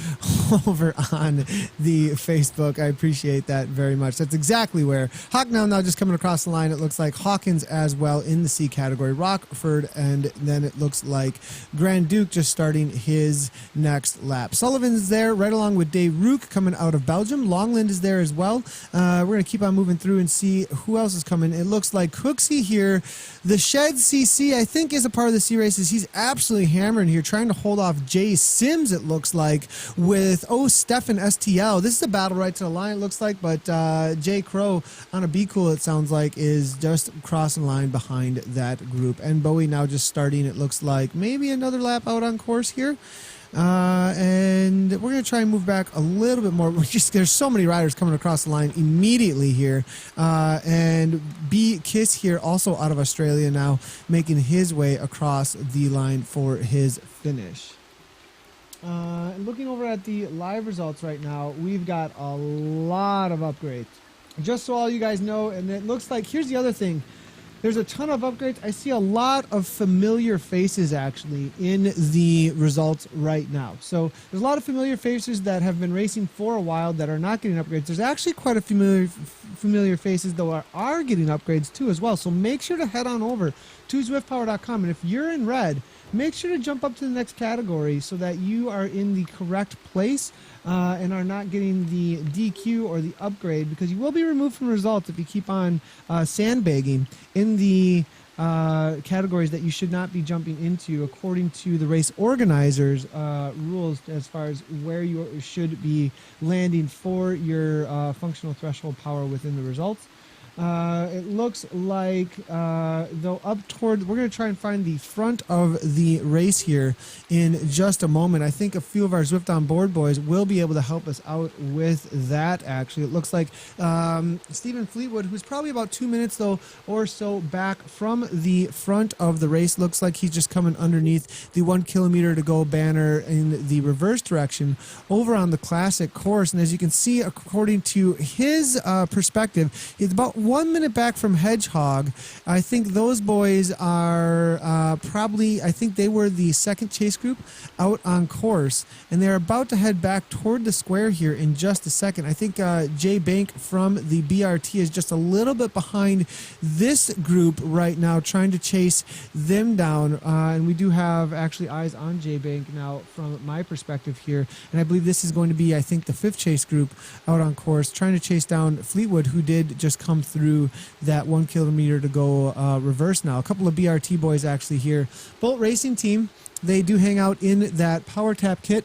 over on the Facebook. I appreciate that very much. That's exactly where Hawk now just coming across the line. It looks like Hawkins as well in the C category. Rockford, and then it looks like Grand Duke just starting his next lap. Sullivan's there right along with Dave Rook coming out of Belgium. Longland is there as well. We're going to keep on moving through and see who else is coming. It looks like Cooksey here. The Shed CC, I think, is a part of the C races. He's absolutely hammering here, trying to hold off Jay Sims, it looks like, with Stefan STL. This is a battle right to the line, it looks like, but Jay Crow on a Be Cool, it sounds like, is just crossing line behind that group. And Bowie now just starting, it looks like, maybe another lap out on course here. And we're going to try and move back a little bit more. There's so many riders coming across the line immediately here. And B Kiss here, also out of Australia now, making his way across the line for his finish. Looking over at the live results right now, we've got a lot of upgrades. Just so all you guys know, and it looks like, here's the other thing. There's a ton of upgrades. I see a lot of familiar faces actually in the results right now. So there's a lot of familiar faces that have been racing for a while that are not getting upgrades. There's actually quite a familiar faces that are getting upgrades too as well. So make sure to head on over to zwiftpower.com, and if you're in red, make sure to jump up to the next category so that you are in the correct place and are not getting the DQ or the upgrade, because you will be removed from results if you keep on sandbagging in the categories that you should not be jumping into according to the race organizers' rules as far as where you should be landing for your functional threshold power within the results. It looks like, though, up toward, we're going to try and find the front of the race here in just a moment. I think a few of our Zwift on Board boys will be able to help us out with that, actually. It looks like Stephen Fleetwood, who's probably about 2 minutes, though, or so back from the front of the race. Looks like he's just coming underneath the 1 kilometer to go banner in the reverse direction over on the classic course. And as you can see, according to his perspective, it's about 1 minute back from Hedgehog. I think those boys are probably, I think they were the second chase group out on course, and they're about to head back toward the square here in just a second. I think Jay Bank from the BRT is just a little bit behind this group right now, trying to chase them down. And we do have actually eyes on Jay Bank now from my perspective here. And I believe this is going to be, I think, the fifth chase group out on course, trying to chase down Fleetwood, who did just come through that 1 kilometer to go reverse now. A couple of BRT boys actually here. Bolt Racing Team, they do hang out in that Power Tap kit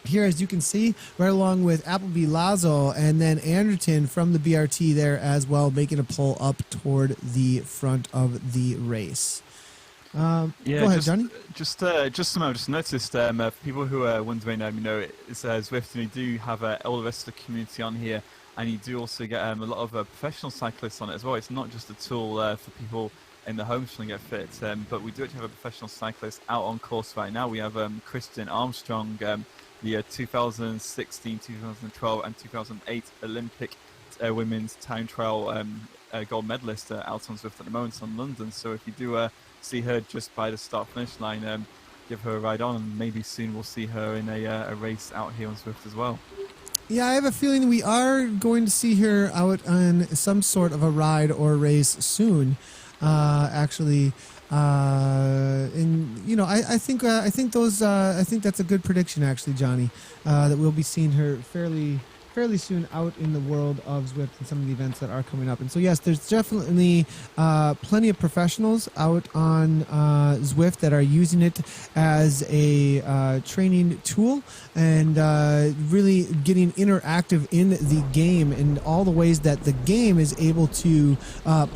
here, as you can see, right along with Appleby Lazo and then Anderton from the BRT there as well, making a pull up toward the front of the race. Yeah, go ahead, Johnny. Just noticed for people who are wondering, it's Zwift, and you do have all the rest of the community on here, and you do also get a lot of professional cyclists on it as well. It's not just a tool for people in the home trying to get fit, but we do actually have a professional cyclist out on course right now. We have Kristen Armstrong, the 2016, 2012, and 2008 Olympic women's time trial gold medalist out on Zwift at the moment on London. So if you do see her just by the start-finish line, give her a ride on, and maybe soon we'll see her in a race out here on Zwift as well. Yeah, I have a feeling that we are going to see her out on some sort of a ride or race soon. Actually, and you know, I think that's a good prediction, actually, Johnny. That we'll be seeing her fairly soon out in the world of Zwift and some of the events that are coming up. And so, yes, there's definitely plenty of professionals out on Zwift that are using it as a training tool and really getting interactive in the game in all the ways that the game is able to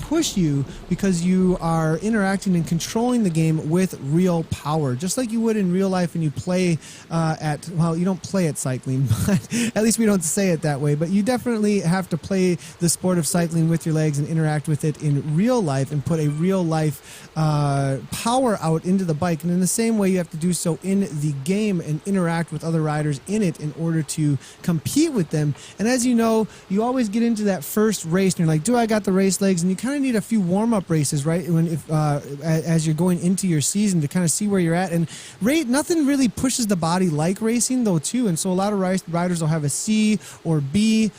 push you, because you are interacting and controlling the game with real power, just like you would in real life when you play you don't play at cycling, but at least we don't say it that way, but you definitely have to play the sport of cycling with your legs and interact with it in real life and put a real life power out into the bike. And in the same way, you have to do so in the game and interact with other riders in it in order to compete with them. And as you know, you always get into that first race and you're like, do I got the race legs? And you kind of need a few warm-up races, right? As you're going into your season to kind of see where you're at. And nothing really pushes the body like racing, though, too. And so a lot of riders will have a C or B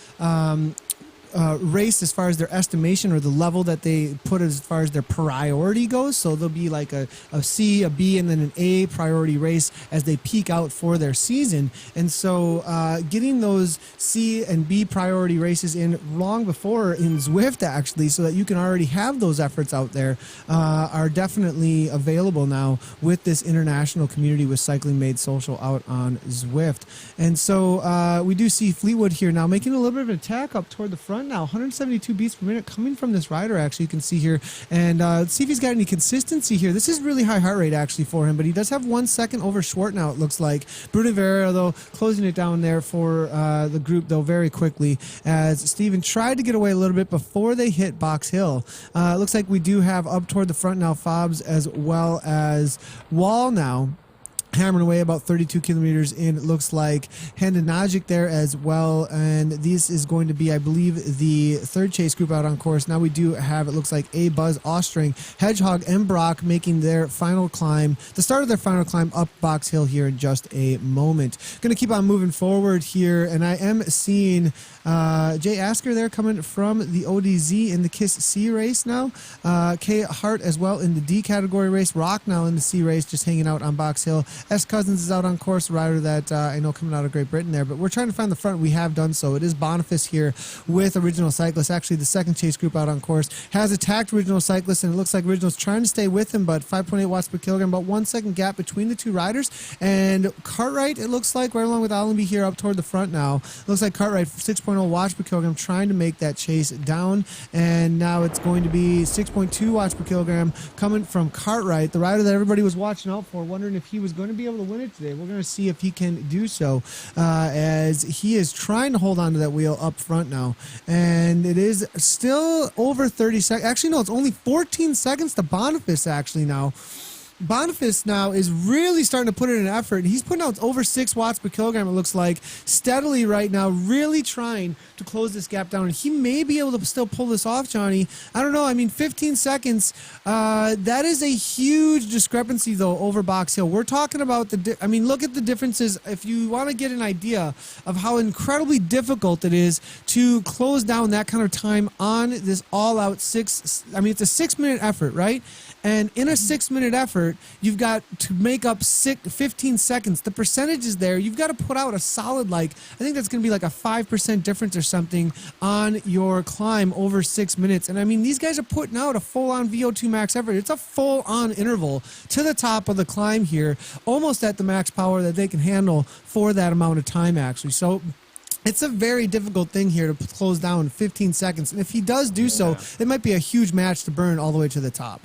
race as far as their estimation or the level that they put as far as their priority goes. So there'll be like a C, a B, and then an A priority race as they peak out for their season. And so getting those C and B priority races in long before in Zwift, actually, so that you can already have those efforts out there, are definitely available now with this international community with Cycling Made Social out on Zwift. And so we do see Fleetwood here now making a little bit of an attack up toward the front now. 172 beats per minute coming from this rider, actually, you can see here. And let's see if he's got any consistency here. This is really high heart rate, actually, for him, but he does have 1 second over Schwart now, it looks like. Bruno Ferreira, though, closing it down there for the group, though, very quickly, as Steven tried to get away a little bit before they hit Box Hill. It looks like we do have up toward the front now Fobs as well as Wall now, hammering away about 32 kilometers in. It looks like Handanagic there as well, and this is going to be, I believe, the third chase group out on course. Now we do have, it looks like, A Buzz, Ostring, Hedgehog, and Brock making their final climb, the start of their final climb up Box Hill here in just a moment. Going to keep on moving forward here, and I am seeing Jay Asker there coming from the ODZ in the KISS C race now. K Hart as well in the D category race. Rock now in the C race, just hanging out on Box Hill. S. Cousins is out on course, a rider that I know coming out of Great Britain there, but we're trying to find the front. We have done so. It is Boniface here with Original Cyclist. Actually, the second chase group out on course has attacked Original Cyclist, and it looks like Original's trying to stay with him, but 5.8 watts per kilogram, about 1 second gap between the two riders. And Cartwright, it looks like, right along with Allenby here up toward the front now. Looks like Cartwright, 6.0 watts per kilogram, trying to make that chase down. And now it's going to be 6.2 watts per kilogram coming from Cartwright, the rider that everybody was watching out for, wondering if he was going to be able to win it today. We're going to see if he can do so, as he is trying to hold on to that wheel up front now. And it is still over 30 seconds. Actually, no, it's only 14 seconds to Boniface actually now. Boniface now is really starting to put in an effort. He's putting out over 6 watts per kilogram, it looks like, steadily right now, really trying to close this gap down. And he may be able to still pull this off, Johnny. I don't know. I mean, 15 seconds, that is a huge discrepancy, though, over Box Hill. We're talking about look at the differences. If you want to get an idea of how incredibly difficult it is to close down that kind of time on this all-out it's a 6-minute effort, right? And in a 6-minute effort, you've got to make up 15 seconds. The percentage is there. You've got to put out a solid, I think that's going to be like a 5% difference or something on your climb over 6 minutes. And I mean, these guys are putting out a full-on VO2 max effort. It's a full-on interval to the top of the climb here, almost at the max power that they can handle for that amount of time, actually. So it's a very difficult thing here to close down in 15 seconds. And if he does do so, it might be a huge match to burn all the way to the top.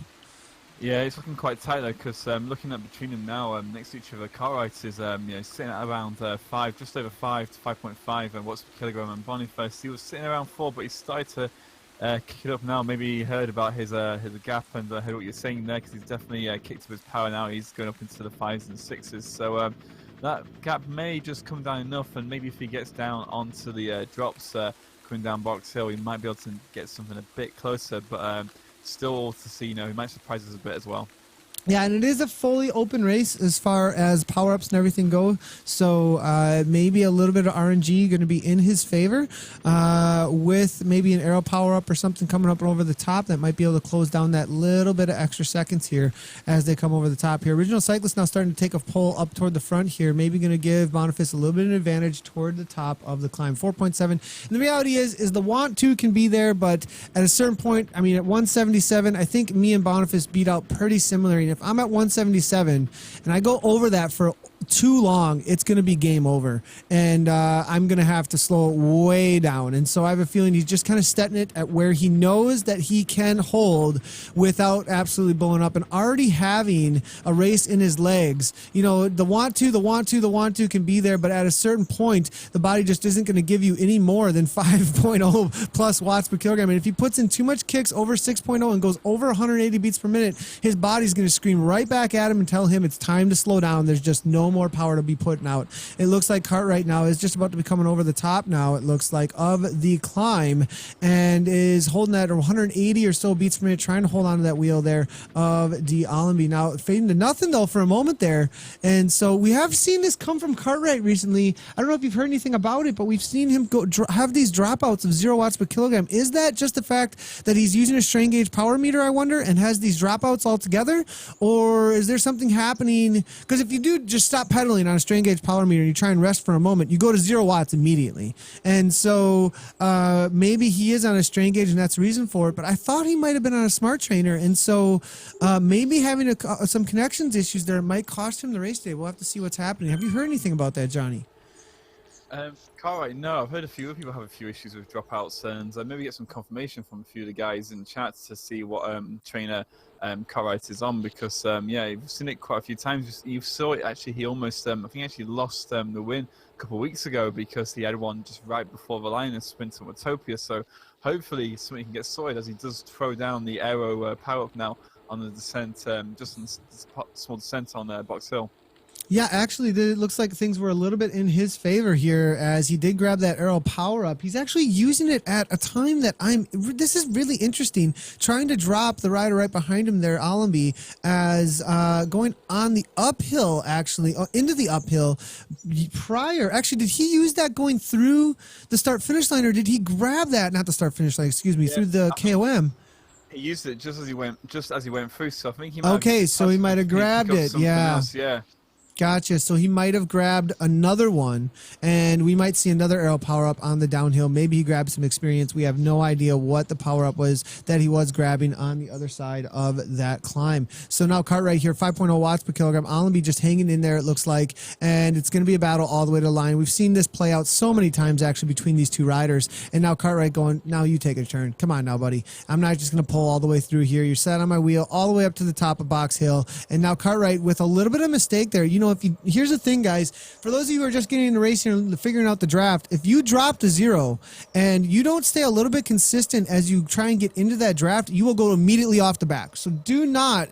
Yeah, it's looking quite tight though, because looking at between them now, next to each other, Cartwright is sitting at around 5, just over 5 to 5.5 watts per kilogram, and Boniface, he was sitting around 4, but he started to kick it up now. Maybe he heard about his gap and heard what you're saying there, because he's definitely kicked up his power now. He's going up into the 5s and 6s, so that gap may just come down enough, and maybe if he gets down onto the drops coming down Box Hill, he might be able to get something a bit closer, but still to see, he might surprise us a bit as well. Yeah, and it is a fully open race as far as power-ups and everything go, so maybe a little bit of RNG going to be in his favor, with maybe an aero power-up or something coming up over the top that might be able to close down that little bit of extra seconds here as they come over the top here. Original Cyclist now starting to take a pull up toward the front here, maybe going to give Boniface a little bit of an advantage toward the top of the climb, 4.7. And the reality is the want to can be there, but at a certain point, I mean, at 177, I think me and Boniface beat out pretty similar. If I'm at 177 and I go over that for too long, it's going to be game over, and I'm going to have to slow it way down. And so I have a feeling he's just kind of setting it at where he knows that he can hold without absolutely blowing up and already having a race in his legs. You know, the want to can be there, but at a certain point, the body just isn't going to give you any more than 5.0 plus watts per kilogram. And if he puts in too much kicks over 6.0 and goes over 180 beats per minute, his body's going to scream right back at him and tell him it's time to slow down. There's just no more power to be putting out. It looks like Cartwright now is just about to be coming over the top now, it looks like, of the climb, and is holding that 180 or so beats per minute, trying to hold on to that wheel there of D. Allenby. Now fading to nothing though for a moment there, and so we have seen this come from Cartwright recently. I don't know if you've heard anything about it, but we've seen him have these dropouts of 0 watts per kilogram. Is that just the fact that he's using a strain gauge power meter, I wonder, and has these dropouts altogether? Or is there something happening? Because if you do just stop pedaling on a strain gauge power meter and you try and rest for a moment, you go to 0 watts immediately. And so maybe he is on a strain gauge and that's the reason for it, but I thought he might have been on a smart trainer, and so maybe having some connections issues there might cost him the race day. We'll have to see what's happening. Have you heard anything about that, Johnny? Cartwright, no, I've heard a few people have a few issues with dropouts, and maybe get some confirmation from a few of the guys in chat to see what trainer Cartwright is on, because yeah, you've seen it quite a few times. You saw it actually. He almost, I think, actually lost the win a couple of weeks ago because he had one just right before the line and sprint to Watopia. So hopefully something can get sorted as he does throw down the aero power up now on the descent, just on the small descent on Box Hill. Yeah, actually, it looks like things were a little bit in his favor here as he did grab that aero power up. He's actually using it at a time that this is really interesting, trying to drop the rider right behind him there, Allenby, as going on the uphill, actually, into the uphill prior. Actually, did he use that going through the start-finish line, or did he grab that, not the start-finish line, excuse me, through the KOM? He used it just as he went through, so I think he might have grabbed it, yeah. Else, yeah. Gotcha. So he might have grabbed another one, and we might see another aero power-up on the downhill. Maybe he grabbed some experience. We have no idea what the power-up was that he was grabbing on the other side of that climb. So now Cartwright here, 5.0 watts per kilogram. Allenby just hanging in there, it looks like, and it's going to be a battle all the way to the line. We've seen this play out so many times, actually, between these two riders, and now Cartwright going, now you take a turn. Come on now, buddy. I'm not just going to pull all the way through here. You're sat on my wheel all the way up to the top of Box Hill, and now Cartwright with a little bit of mistake there. You know, here's the thing, guys, for those of you who are just getting into racing and figuring out the draft, if you drop to 0 and you don't stay a little bit consistent as you try and get into that draft, you will go immediately off the back. So do not,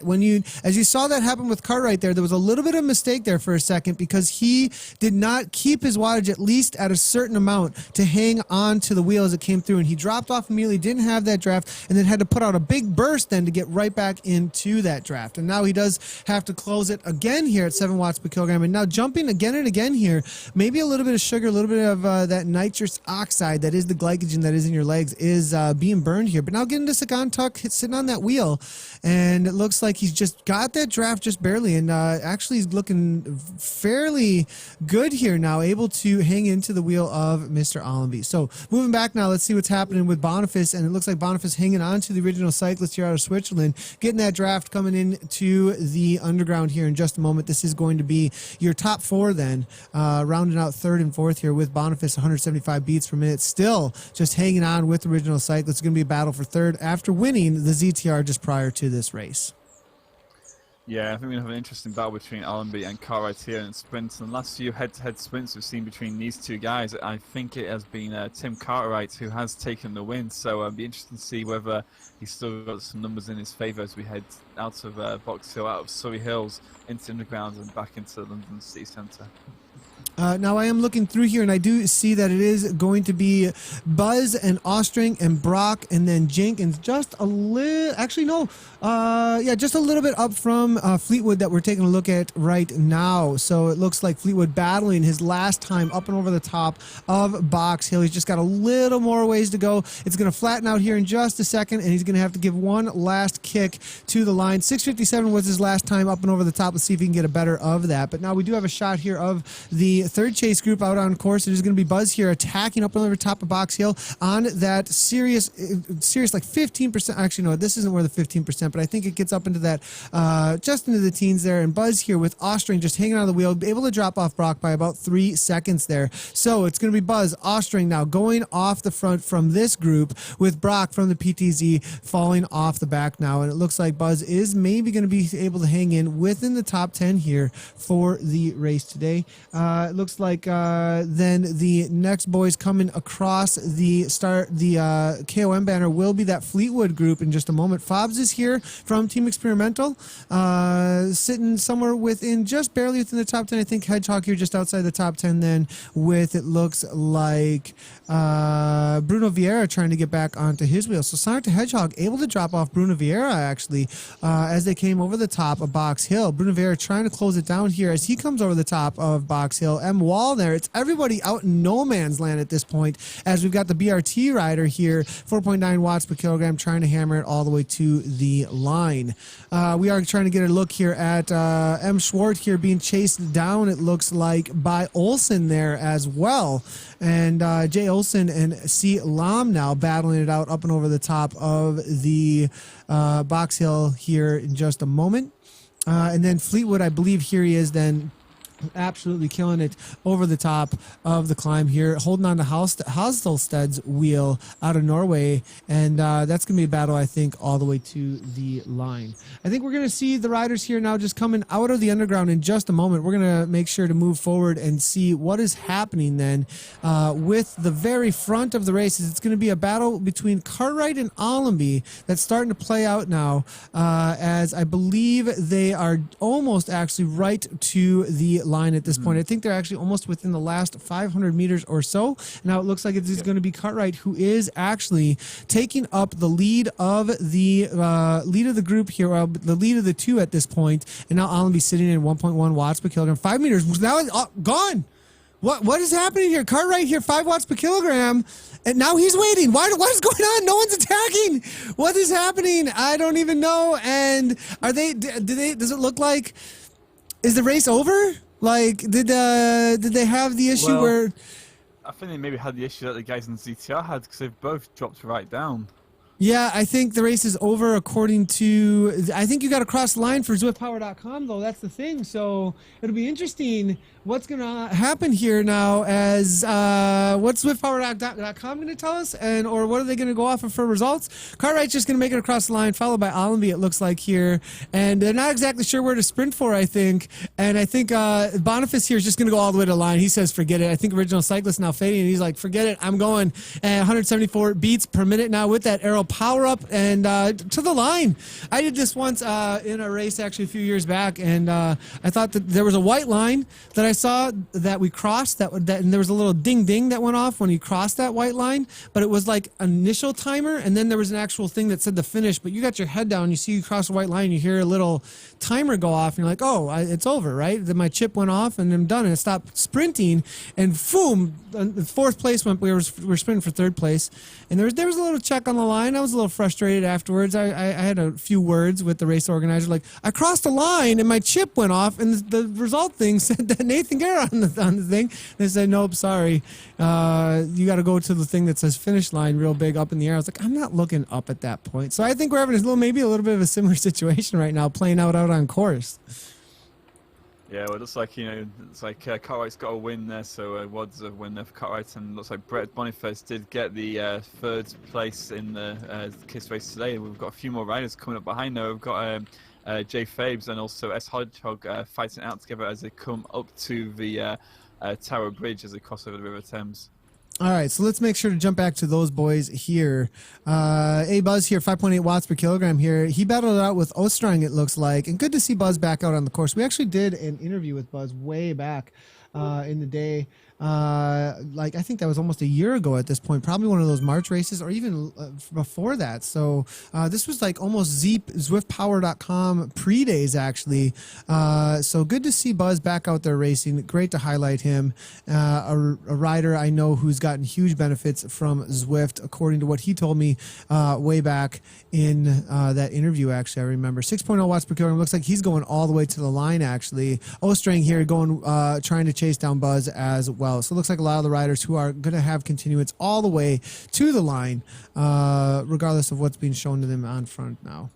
as you saw that happen with Cartwright there was a little bit of mistake there for a second because he did not keep his wattage at least at a certain amount to hang on to the wheel as it came through, and he dropped off immediately, didn't have that draft, and then had to put out a big burst then to get right back into that draft. And now he does have to close it again here at 7 watts per kilogram. And now jumping again and again here, maybe a little bit of sugar, a little bit of that nitrous oxide that is the glycogen that is in your legs is being burned here. But now getting to Sagan Tuck, sitting on that wheel, and it looks like he's just got that draft just barely, and actually he's looking fairly good here now, able to hang into the wheel of Mr. Allenby. So moving back now, let's see what's happening with Boniface, and it looks like Boniface hanging on to the original cyclist here out of Switzerland, getting that draft coming into the underground here in just a moment. This is going to be your top 4 then, rounding out 3rd and 4th here with Boniface, 175 beats per minute, still just hanging on with the original cyclist. It's going to be a battle for 3rd after winning the ZTR just prior to this race. Yeah, I think we have an interesting battle between Allenby and Cartwright here in sprints. And the last few head-to-head sprints we've seen between these two guys, I think it has been Tim Cartwright who has taken the win. So it'll be interesting to see whether he's still got some numbers in his favour as we head out of Box Hill, out of Surrey Hills, into Underground and back into London City Centre. Now I am looking through here, and I do see that it is going to be Buzz and Ostring and Brock and then Jenkins. Just a little, actually no, yeah, just a little bit up from Fleetwood that we're taking a look at right now. So it looks like Fleetwood battling his last time up and over the top of Box Hill. He's just got a little more ways to go. It's going to flatten out here in just a second, and he's going to have to give one last kick to the line. 6:57 was his last time up and over the top. Let's see if he can get a better of that. But now we do have a shot here of the 3rd chase group out on course. It is going to be Buzz here attacking up over top of Box Hill on that serious like 15%. Actually, no, this isn't where the 15%, but I think it gets up into that, just into the teens there. And Buzz here with Ostring just hanging on the wheel, able to drop off Brock by about 3 seconds there. So it's going to be Buzz, Ostring now going off the front from this group with Brock from the PTZ falling off the back now. And it looks like Buzz is maybe going to be able to hang in within the top 10 here for the race today. it looks like then the next boys coming across the KOM banner will be that Fleetwood group in just a moment. Fobs is here from Team Experimental, sitting somewhere within just barely within the top 10. I think Hedgehog here just outside the top 10 then with it looks like Bruno Vieira trying to get back onto his wheel. So Sonic the Hedgehog able to drop off Bruno Vieira actually as they came over the top of Box Hill. Bruno Vieira trying to close it down here as he comes over the top of Box Hill. M. Wall there. It's everybody out in no man's land at this point as we've got the BRT rider here, 4.9 watts per kilogram, trying to hammer it all the way to the line. We are trying to get a look here at M. Schwartz here being chased down, it looks like, by Olsen there as well. And Jay Olsen and C. Lam now battling it out up and over the top of the Box Hill here in just a moment. And then Fleetwood, I believe here he is then absolutely killing it over the top of the climb here, holding on to Hastelsted's wheel out of Norway, and that's going to be a battle, I think, all the way to the line. I think we're going to see the riders here now just coming out of the underground in just a moment. We're going to make sure to move forward and see what is happening then with the very front of the races. It's going to be a battle between Cartwright and Allenby that's starting to play out now as I believe they are almost actually right to the line at this point. I think they're actually almost within the last 500 meters or so. Now it looks like it is going to be Cartwright who is actually taking up the lead of the group here, the lead of the two at this point. And now Allenby sitting in 1.1 watts per kilogram, 5 meters. Now it's gone. What is happening here? Cartwright here, 5 watts per kilogram. And now he's waiting. What is going on? No one's attacking. What is happening? I don't even know. And does it look like, is the race over? Like, did they have the issue where? I think they maybe had the issue that the guys in ZTR had because they've both dropped right down. Yeah, I think the race is over according to. I think you got to cross the line for ZwiftPower.com though. That's the thing. So it'll be interesting what's going to happen here now. As what's ZwiftPower.com going to tell us, or what are they going to go off of for results? Cartwright's just going to make it across the line, followed by Allenby. It looks like here, and they're not exactly sure where to sprint for. I think, and I think Boniface here is just going to go all the way to the line. He says, "Forget it." I think Original Cyclist now fading, and he's like, "Forget it, I'm going." And 174 beats per minute now with that arrow power up and to the line. I did this once in a race actually a few years back, and I thought that there was a white line that I saw that we crossed and there was a little ding ding that went off when you crossed that white line, but it was like initial timer, and then there was an actual thing that said the finish, but you got your head down, you see you cross the white line, you hear a little timer go off, and you're like, oh, it's over, right? Then my chip went off and I'm done, and I stopped sprinting, and boom, fourth place went, we were sprinting for third place, and there was a little check on the line. I was a little frustrated afterwards. I had a few words with the race organizer, like, I crossed the line and my chip went off, and the result thing said that Nathan Guerra on the thing. They said, nope, sorry, you got to go to the thing that says finish line real big up in the air. I was like, I'm not looking up at that point. So I think we're having maybe a little bit of a similar situation right now, playing out on course. Yeah, well, it looks like, it's like Cartwright's got a win there, so Wad's a win there for Cartwright, and it looks like Brett Boniface did get the third place in the KISS race today. We've got a few more riders coming up behind now. We've got Jay Fabes and also S. Hodgehog fighting out together as they come up to the Tower Bridge as they cross over the River Thames. All right, so let's make sure to jump back to those boys here. Buzz here, 5.8 watts per kilogram here. He battled it out with Ostrang, it looks like. And good to see Buzz back out on the course. We actually did an interview with Buzz way back in the day. I think that was almost a year ago at this point, probably one of those March races or even before that. So this was like almost ZwiftPower.com pre-days actually. So good to see Buzz back out there racing. Great to highlight him. A rider I know who's gotten huge benefits from Zwift, according to what he told me way back in that interview. Actually, I remember 6.0 watts per kilogram. Looks like he's going all the way to the line actually. Ostrang here going trying to chase down Buzz as well. So it looks like a lot of the riders who are going to have continuance all the way to the line, regardless of what's being shown to them on front now.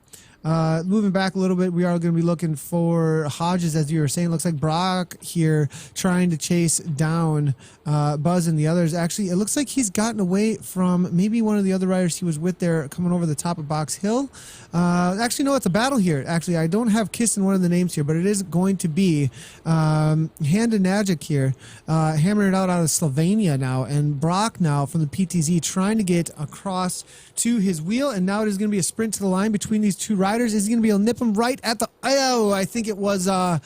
Moving back a little bit, we are going to be looking for Hodges, as you were saying. Looks like Brock here trying to chase down Buzz and the others. Actually, it looks like he's gotten away from maybe one of the other riders he was with there coming over the top of Box Hill. Actually, no, it's a battle here. Actually, I don't have Kiss in one of the names here, but it is going to be Hand and Magic here, hammering it out of Slovenia now, and Brock now from the PTZ trying to get across to his wheel, and now it is going to be a sprint to the line between these two riders. Is he going to be able to nip him right at the? Oh, I think it was the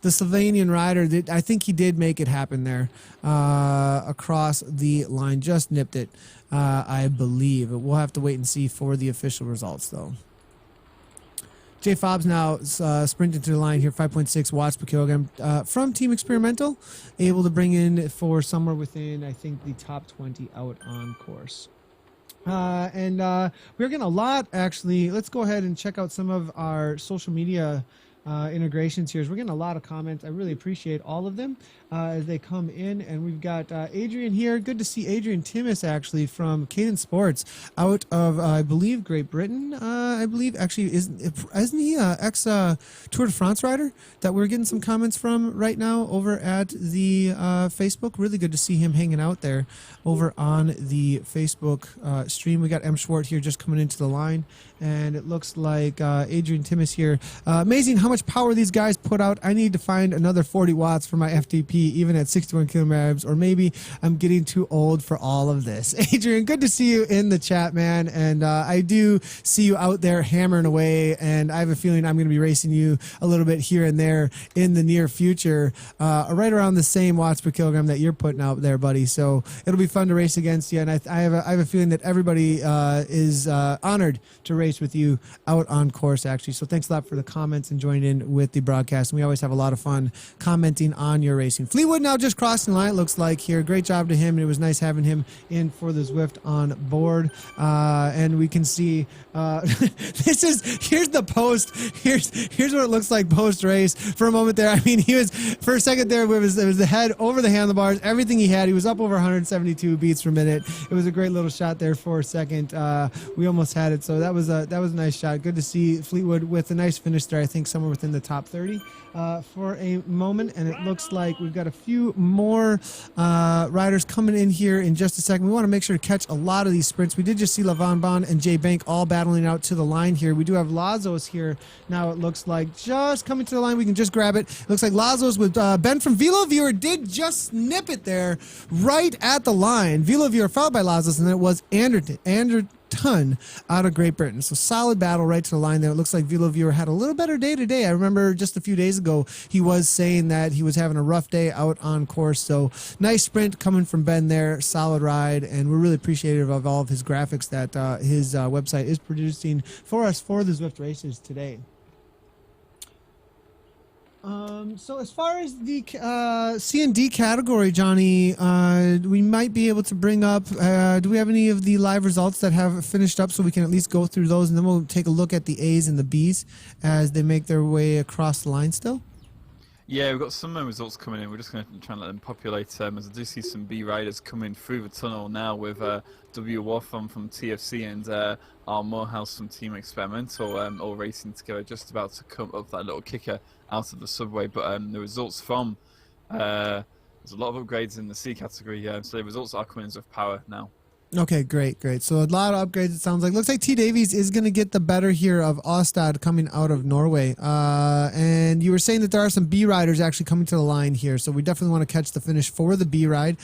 Slovenian rider. I think he did make it happen there across the line. Just nipped it, I believe. We'll have to wait and see for the official results, though. J Fob's now sprinting to the line here, 5.6 watts per kilogram from Team Experimental, able to bring in for somewhere within, I think, the top 20 out on course. And we're getting a lot, actually. Let's go ahead and check out some of our social media integrations here. We're getting a lot of comments. I really appreciate all of them as they come in. And we've got Adrian here. Good to see Adrian Timmis, actually, from Cadence Sports out of, I believe, Great Britain. I believe, actually, isn't he an ex-Tour de France rider that we're getting some comments from right now over at the Facebook? Really good to see him hanging out there over on the Facebook stream. We got M. Schwartz here just coming into the line. And it looks like Adrian Timmis here. Amazing how much power these guys put out. I need to find another 40 watts for my FTP, even at 61 kilograms, or maybe I'm getting too old for all of this. Adrian, good to see you in the chat, man. And I do see you out there hammering away, and I have a feeling I'm going to be racing you a little bit here and there in the near future, right around the same watts per kilogram that you're putting out there, buddy. So it'll be fun to race against you, and I have a feeling that everybody is honored to race with you out on course, actually. So thanks a lot for the comments and joining in with the broadcast. And we always have a lot of fun commenting on your racing. Fleetwood now just crossing the line, it looks like here. Great job to him. And it was nice having him in for the Zwift on board. And we can see here's the post. Here's what it looks like post race for a moment there. I mean, he was for a second there. It was the head over the handlebars, everything he had. He was up over 172 beats per minute. It was a great little shot there for a second. We almost had it. So that was a nice shot. Good to see Fleetwood with a nice finish there. I think somewhere within the top 30 for a moment. And it looks like we've got a few more riders coming in here in just a second. We want to make sure to catch a lot of these sprints. We did just see Lavan Bon and Jay Bank all battling out to the line here. We do have Lazos here now. It looks like just coming to the line. We can just grab it. It looks like Lazos with Ben from Velo Viewer did just snip it there right at the line. Velo Viewer followed by Lazos, and then it was Anderton out of Great Britain. So solid battle right to the line there. It looks like Velo Viewer had a little better day today. I remember just a few days ago he was saying that he was having a rough day out on course. So nice sprint coming from Ben there. Solid ride, and we're really appreciative of all of his graphics that his website is producing for us for the Zwift races today. So as far as the C&D category, Johnny, we might be able to bring up, do we have any of the live results that have finished up so we can at least go through those, and then we'll take a look at the A's and the B's as they make their way across the line still? Yeah, we've got some results coming in. We're just going to try and let them populate. As I do see some B riders coming through the tunnel now with W. Watham from TFC and R. Morehouse from Team Experimental all racing together, just about to come up that little kicker out of the subway. But the results from, there's a lot of upgrades in the C category, so the results are coming in with power now. Okay, great. So a lot of upgrades, it sounds like. Looks like T. Davies is going to get the better here of Ostad coming out of Norway. And you were saying that there are some B riders actually coming to the line here, so we definitely want to catch the finish for the B ride.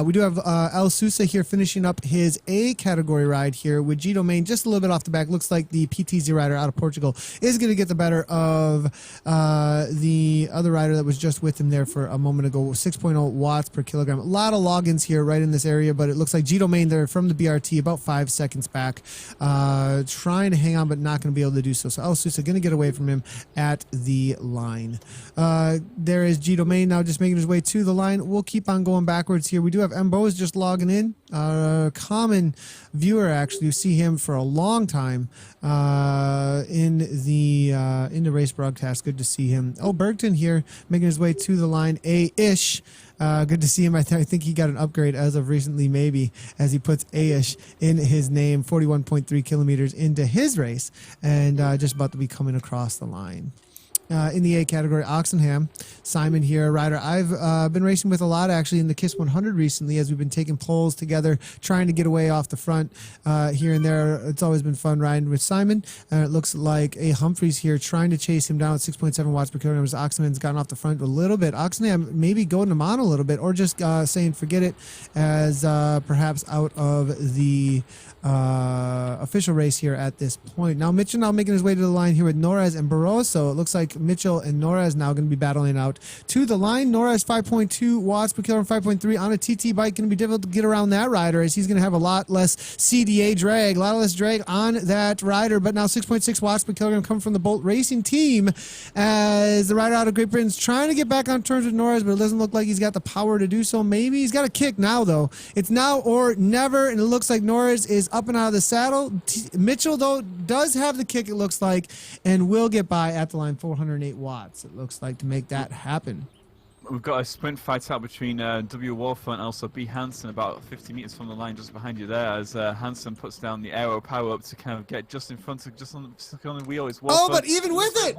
We do have El Sousa here finishing up his A category ride here with G Domain just a little bit off the back. Looks like the PTZ rider out of Portugal is going to get the better of the other rider that was just with him there for a moment ago. 6.0 watts per kilogram. A lot of logins here right in this area, but it looks like G Domain there from the BRT about 5 seconds back, trying to hang on but not going to be able to do so. So El Sousa going to get away from him at the line. There is G Domain now just making his way to the line. We'll keep on going backwards here. We do have Mbose just logging in. common viewer, actually. You see him for a long time in the race broadcast. Good to see him. Oh, Bergton here making his way to the line A-ish. Good to see him. I think he got an upgrade as of recently, maybe, as he puts A-ish in his name, 41.3 kilometers into his race, and just about to be coming across the line. In the A category, Oxenham, Simon here, a rider I've been racing with a lot, actually, in the KISS 100 recently, as we've been taking poles together, trying to get away off the front here and there. It's always been fun riding with Simon. It looks like A. Humphreys here trying to chase him down at 6.7 watts per kilogram as Oxenham's gotten off the front a little bit. Oxenham maybe going him on a little bit, or just saying forget it, as perhaps out of the official race here at this point. Now Mitchell now making his way to the line here with Norres and Barroso. It looks like Mitchell and Norres now going to be battling out to the line. Norres 5.2 watts per kilogram, 5.3 on a TT bike. Going to be difficult to get around that rider, as he's going to have a lot less CDA drag, a lot less drag on that rider. But now 6.6 watts per kilogram coming from the Bolt Racing team, as the rider out of Great Britain's trying to get back on terms with Norres, but it doesn't look like he's got the power to do so. Maybe he's got a kick now, though. It's now or never, and it looks like Norres is up and out of the saddle. Mitchell, though, does have the kick, it looks like, and will get by at the line, 408 watts, it looks like, to make that happen. We've got a sprint fight out between W. Warfront and also B. Hansen about 50 meters from the line, just behind you there, as Hansen puts down the aero power up to kind of get just in front of, just on the wheel. It's Warfront. Oh, but even with it,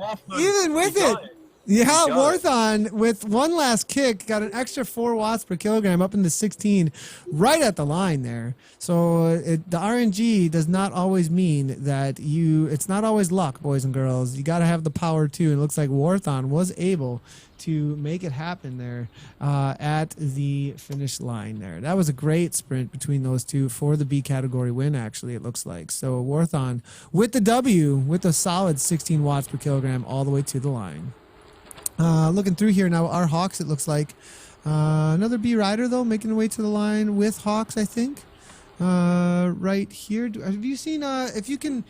yeah, Warthon with one last kick got an extra 4 watts per kilogram up in the 16 right at the line there. So the RNG does not always mean that it's not always luck, boys and girls. You got to have the power too. And it looks like Warthon was able to make it happen there at the finish line there. That was a great sprint between those two for the B category win, actually, it looks like. So Warthon with the W with a solid 16 watts per kilogram all the way to the line. Looking through here now, our Hawks, it looks like. Another B rider, though, making their way to the line with Hawks, I think. Right here. Have you seen, if you can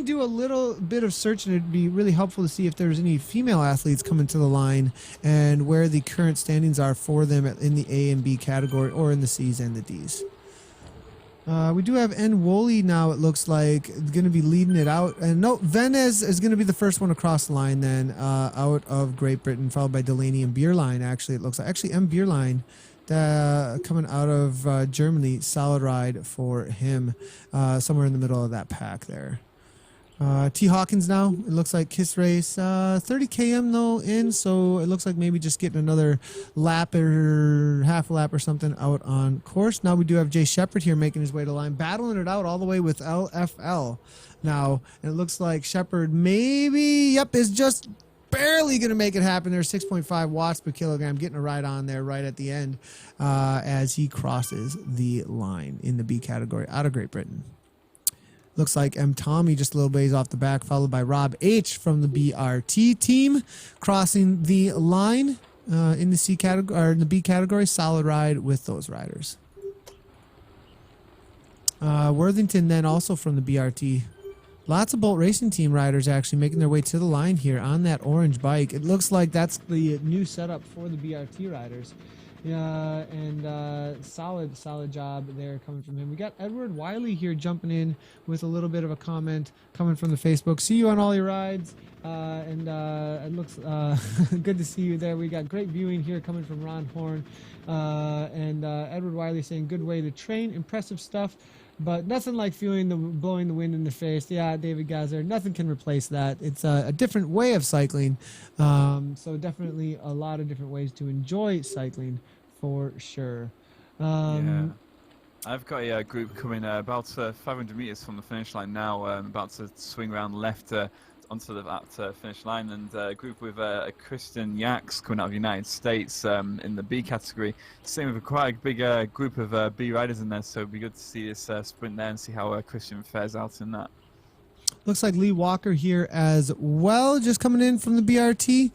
do a little bit of searching, it'd be really helpful to see if there's any female athletes coming to the line and where the current standings are for them in the A and B category, or in the C's and the D's. We do have N. Woolley now, it looks like, going to be leading it out. And no, Venez is going to be the first one across the line then, out of Great Britain, followed by Delaney and Bierlein, actually, it looks like. Actually, M. Bierlein coming out of Germany, solid ride for him, somewhere in the middle of that pack there. T. Hawkins now, it looks like KISS race, 30 km though in, so it looks like maybe just getting another lap or half a lap or something out on course. Now we do have Jay Shepard here making his way to the line, battling it out all the way with LFL now, and it looks like Shepard maybe, is just barely going to make it happen there. 6.5 watts per kilogram, getting a ride on there right at the end as he crosses the line in the B category out of Great Britain. Looks like M. Tommy just a little ways off the back, followed by Rob H. from the BRT team, crossing the line in the C category, or in the B category. Solid ride with those riders. Worthington then also from the BRT. Lots of Bolt Racing Team riders actually making their way to the line here on that orange bike. It looks like that's the new setup for the BRT riders. Yeah, and solid job there coming from him. We got Edward Wiley here jumping in with a little bit of a comment coming from the Facebook. See you on all your rides, and it looks good to see you there. We got great viewing here coming from Ron Horn, and Edward Wiley saying good way to train, impressive stuff. But nothing like blowing the wind in the face. Yeah, David Gazer, nothing can replace that. It's a different way of cycling. So definitely a lot of different ways to enjoy cycling for sure. Yeah. I've got a group coming about 500 meters from the finish line now, about to swing around left onto the finish line, and a group with Kristen Yaks coming out of the United States in the B category. Same with quite a big group of B riders in there, so it'd be good to see this sprint there and see how Christian fares out in that. Looks like Lee Walker here as well, just coming in from the BRT,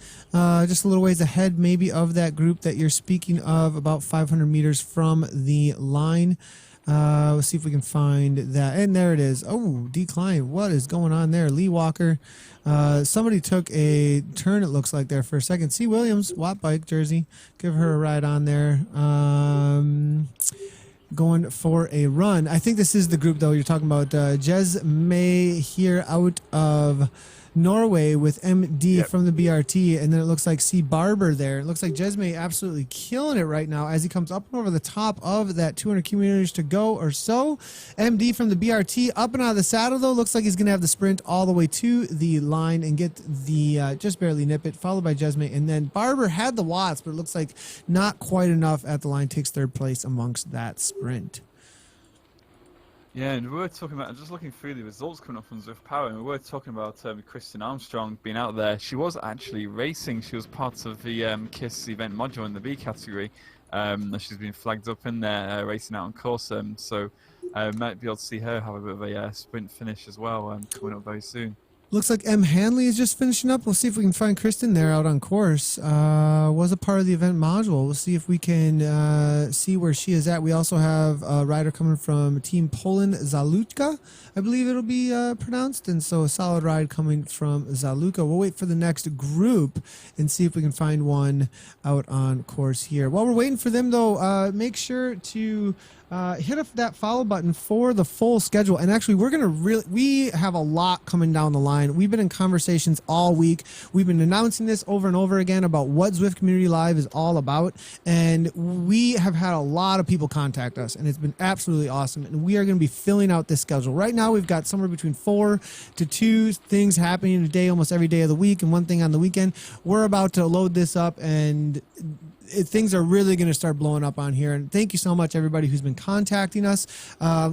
just a little ways ahead maybe of that group that you're speaking of, about 500 meters from the line. Let's see if we can find that. And there it is. Oh, decline. What is going on there? Lee Walker. Somebody took a turn, it looks like, there for a second. C. Williams, Watt Bike jersey. Give her a ride on there. going for a run. I think this is the group, though, you're talking about. Jez May here out of Norway with MD from the BRT, and then it looks like C. Barber there. It looks like Jesme absolutely killing it right now as he comes up and over the top of that 200 kilometers to go or so. MD from the BRT up and out of the saddle, though. Looks like he's going to have the sprint all the way to the line and get the just barely nip it, followed by Jesme. And then Barber had the watts, but it looks like not quite enough at the line. Takes third place amongst that sprint. Yeah, and we were talking about, just looking through the results coming up from Zwift Power, and we were talking about Kristen Armstrong being out there. She was actually racing. She was part of the KISS event module in the B category. She's been flagged up in there racing out on course, so might be able to see her have a bit of a sprint finish as well coming up very soon. Looks like M. Hanley is just finishing up. We'll see if we can find Kristen there out on course. Was a part of the event module. We'll see if we can see where she is at. We also have a rider coming from Team Poland, Zalutka, I believe it'll be pronounced. And so a solid ride coming from Zalutka. We'll wait for the next group and see if we can find one out on course here. While we're waiting for them, though, make sure to hit up that follow button for the full schedule. And actually, we have a lot coming down the line. We've been in conversations all week. We've been announcing this over and over again about what Zwift Community Live is all about. And we have had a lot of people contact us, and it's been absolutely awesome. And we are going to be filling out this schedule. Right now, we've got somewhere between 4 to 2 things happening a day, almost every day of the week, and one thing on the weekend. We're about to load this up, and things are really going to start blowing up on here. And thank you so much, everybody who's been contacting us.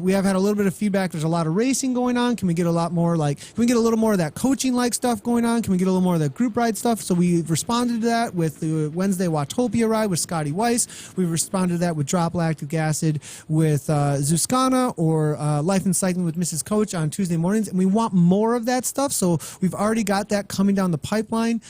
We have had a little bit of feedback. There's a lot of racing going on. Can we get a lot more, can we get a little more of that coaching-like stuff going on? Can we get a little more of that group ride stuff? So we responded to that with the Wednesday Watopia ride with Scotty Weiss. We responded to that with Drop Lactic Acid with Zuskana, or Life and Cycling with Mrs. Coach on Tuesday mornings. And we want more of that stuff. So we've already got that coming down the pipeline,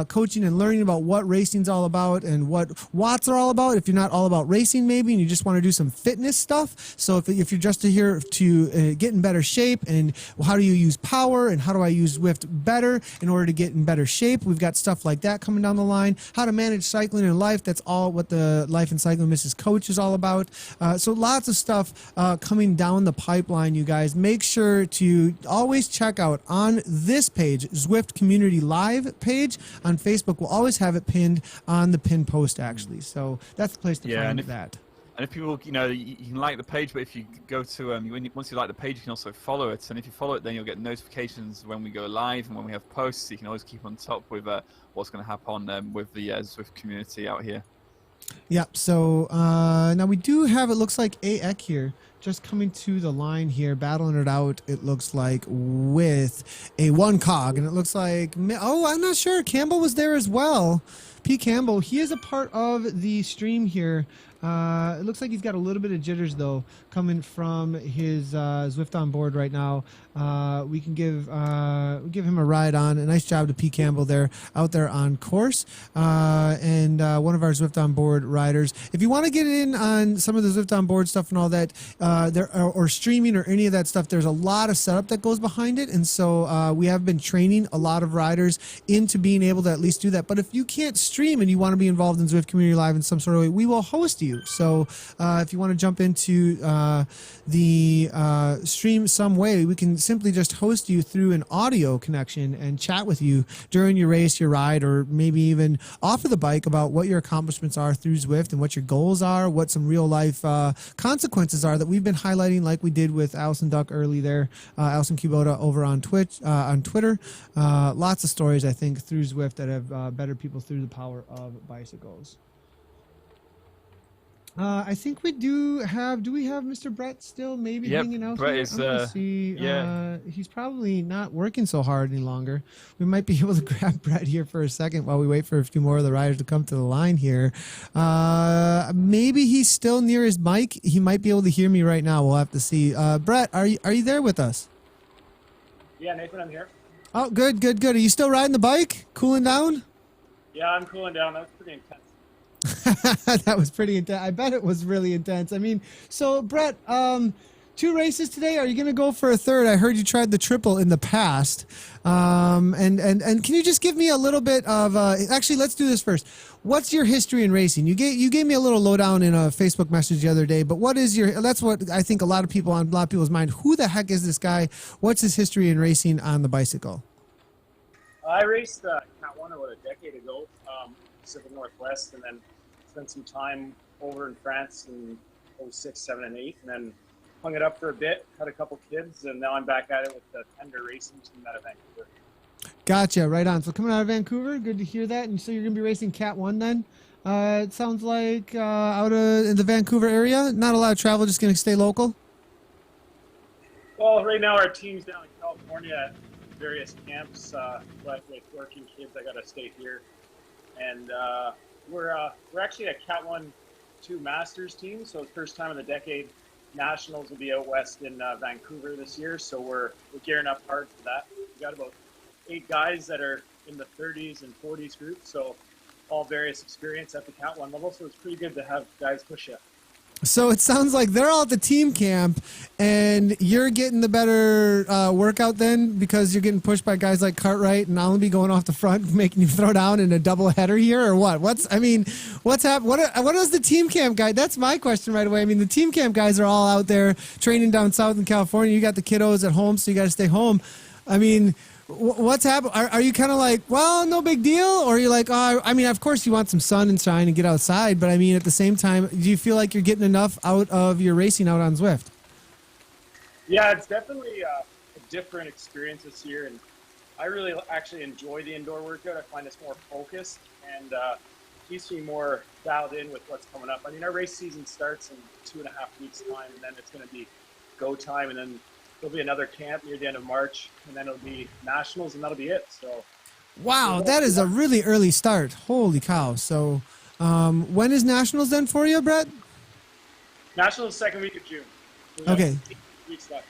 coaching and learning about what racing's all about and what watts are all about. If you're not all about racing, maybe, and you just want to do some fitness stuff. So if you're just here to get in better shape, and how do you use power, and how do I use Zwift better in order to get in better shape, we've got stuff like that coming down the line. How to manage cycling in life, that's all what the Life and Cycling Mrs. Coach is all about. So lots of stuff coming down the pipeline, you guys. Make sure to always check out on this page, Zwift Community Live page on Facebook. We'll always have it pinned on the pinned post, actually. So that's the place to find that. And if people, you can like the page, but if you go to, once you like the page, you can also follow it. And if you follow it, then you'll get notifications when we go live and when we have posts. So you can always keep on top with what's going to happen with the Zwift community out here. Yeah, so now we do have, it looks like AEK here, just coming to the line here, battling it out, it looks like, with a 1 cog. And it looks like, I'm not sure, Campbell was there as well. P. Campbell, he is a part of the stream here. It looks like he's got a little bit of jitters, though, coming from his Zwift on board right now. We can give him a ride on. A nice job to P. Campbell there, out there on course. And one of our Zwift on board riders. If you want to get in on some of the Zwift on board stuff and all that, or streaming or any of that stuff, there's a lot of setup that goes behind it. And so we have been training a lot of riders into being able to at least do that. But if you can't stream and you want to be involved in Zwift Community Live in some sort of way, we will host you. So if you want to jump into the stream some way, we can simply just host you through an audio connection and chat with you during your race, your ride, or maybe even off of the bike about what your accomplishments are through Zwift and what your goals are, what some real life consequences are that we've been highlighting, like we did with Allison Duck early there, Allison Kubota over on Twitter. Lots of stories, I think, through Zwift that have bettered people through the power of bicycles. I think we do we have Mr. Brett still maybe hanging out Brett here? is, he's probably not working so hard any longer. We might be able to grab Brett here for a second while we wait for a few more of the riders to come to the line here. Maybe he's still near his mic. He might be able to hear me right now. We'll have to see. Brett, are you there with us? Yeah, Nathan, I'm here. Oh, good. Are you still riding the bike? Cooling down? Yeah, I'm cooling down. That was pretty intense. That was pretty intense. I bet it was really intense. I mean, so Brett, 2 races today. Are you going to go for a third? I heard you tried the triple in the past. And can you just give me a little bit of actually, let's do this first. What's your history in racing? You gave me a little lowdown in a Facebook message the other day, but that's what I think a lot of people's mind. Who the heck is this guy? What's his history in racing on the bicycle? I raced Cat 1 about a decade ago, Pacific Northwest, and then spent some time over in France in 06, 7, and 8, and then hung it up for a bit, had a couple kids, and now I'm back at it with the Tender Racing team out of Vancouver. Gotcha, right on. So coming out of Vancouver, good to hear that. And so you're going to be racing Cat 1 then? It sounds like out in the Vancouver area, not a lot of travel, just going to stay local? Well, right now our team's down in California at various camps, but with working kids, I got to stay here. And we're actually a Cat 1 2 Masters team, so the first time in the decade, Nationals will be out west in Vancouver this year, so we're gearing up hard for that. We got about 8 guys that are in the 30s and 40s group, so all various experience at the Cat 1 level, so it's pretty good to have guys push you. So it sounds like they're all at the team camp, and you're getting the better workout then because you're getting pushed by guys like Cartwright and I'll be going off the front, making you throw down in a double header here, or what? What's happening? What is the team camp guy? That's my question right away. I mean, the team camp guys are all out there training down south in California. You got the kiddos at home, so you got to stay home. I mean, what's happening? Are you kind of like, well, no big deal? Or you're like, oh, I mean, of course you want some sun and shine and get outside, but I mean, at the same time, do you feel like you're getting enough out of your racing out on Zwift? Yeah, it's definitely a different experience this year, and I really actually enjoy the indoor workout. I find it's more focused and keeps me more dialed in with what's coming up. I mean, our race season starts in 2.5 weeks' time, and then it's going to be go time, and then there'll be another camp near the end of March, and then it'll be Nationals, and that'll be it. So, wow, that is a really early start. Holy cow. So when is Nationals then for you, Brett? Nationals second week of June. Okay. 8 weeks left.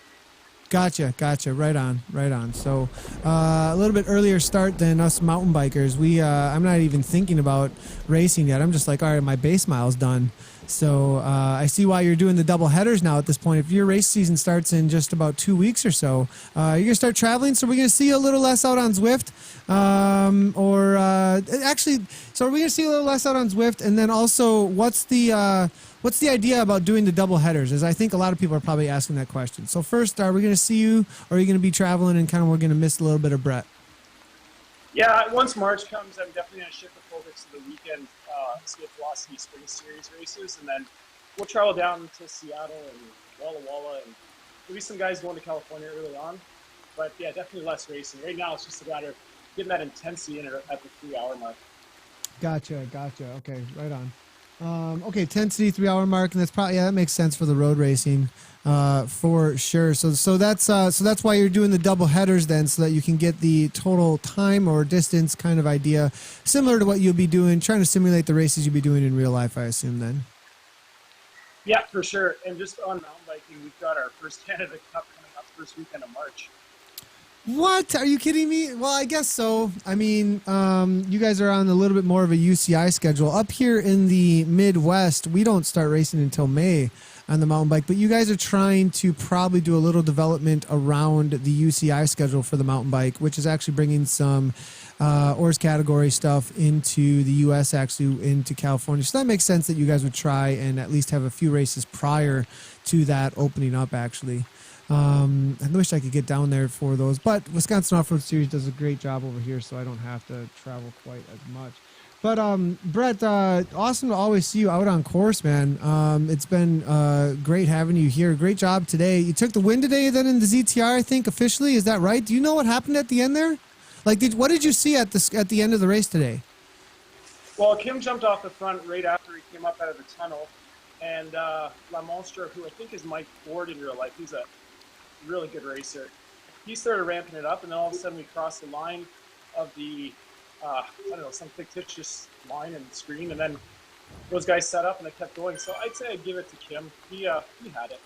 Gotcha. Right on. So a little bit earlier start than us mountain bikers. I'm not even thinking about racing yet. I'm just like, all right, my base mile's done. So I see why you're doing the double headers now at this point. If your race season starts in just about 2 weeks or so, you're going to start traveling. So we're going to see you a little less out on Zwift. So are we going to see a little less out on Zwift? And then also, what's the idea about doing the double headers? As I think a lot of people are probably asking that question. So first, are we going to see you, or are you going to be traveling and we're going to miss a little bit of Brett? Yeah, once March comes, I'm definitely going to shift the focus to the weekend Skate Velocity Spring Series races, and then we'll travel down to Seattle and Walla Walla, and there'll be some guys going to California early on. But yeah, definitely less racing. Right now, it's just a matter of getting that intensity in at the 3-hour mark. Gotcha. Okay, right on. Okay, intensity 3-hour mark, and that makes sense for the road racing, for sure. So that's why you're doing the double headers then, so that you can get the total time or distance kind of idea, similar to what you'll be doing, trying to simulate the races you'll be doing in real life, I assume then. Yeah, for sure. And just on mountain biking, we've got our first Canada Cup coming up first weekend of March. What? Are you kidding me? Well, I guess so. I mean, you guys are on a little bit more of a UCI schedule. Up here in the Midwest, we don't start racing until May on the mountain bike, but you guys are trying to probably do a little development around the UCI schedule for the mountain bike, which is actually bringing some ORS category stuff into the U.S., actually into California. So that makes sense that you guys would try and at least have a few races prior to that opening up, actually. I wish I could get down there for those, but Wisconsin Off-Road Series does a great job over here, so I don't have to travel quite as much. But Brett, awesome to always see you out on course, man. It's been great having you here. Great job today. You took the win today then in the ZTR, I think, officially. Is that right? Do you know what happened at the end there? Like, what did you see at the end of the race today? Well, Kim jumped off the front right after he came up out of the tunnel, and La Monstre, who I think is Mike Ford in real life, he's a really good racer. He started ramping it up, and then all of a sudden we crossed the line of the, some fictitious line and screen, and then those guys set up and they kept going. So I'd say I'd give it to Kim. He had it.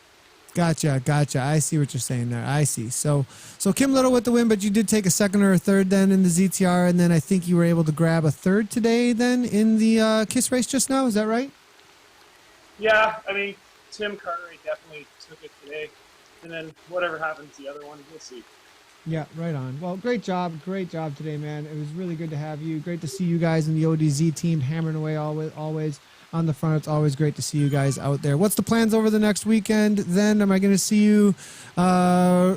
Gotcha. I see what you're saying there. I see. So Kim Little with the win, but you did take a second or a third then in the ZTR, and then I think you were able to grab a third today then in the KISS race just now. Is that right? Yeah, I mean, Tim Cartwright definitely took it today. and then whatever happens the other one, we'll see. Yeah, right on. Well, great job today, man. It was really good to have you. Great to see you guys in the ODZ team hammering away always on the front. It's always great to see you guys out there. What's the plans over the next weekend then? Am I going to see you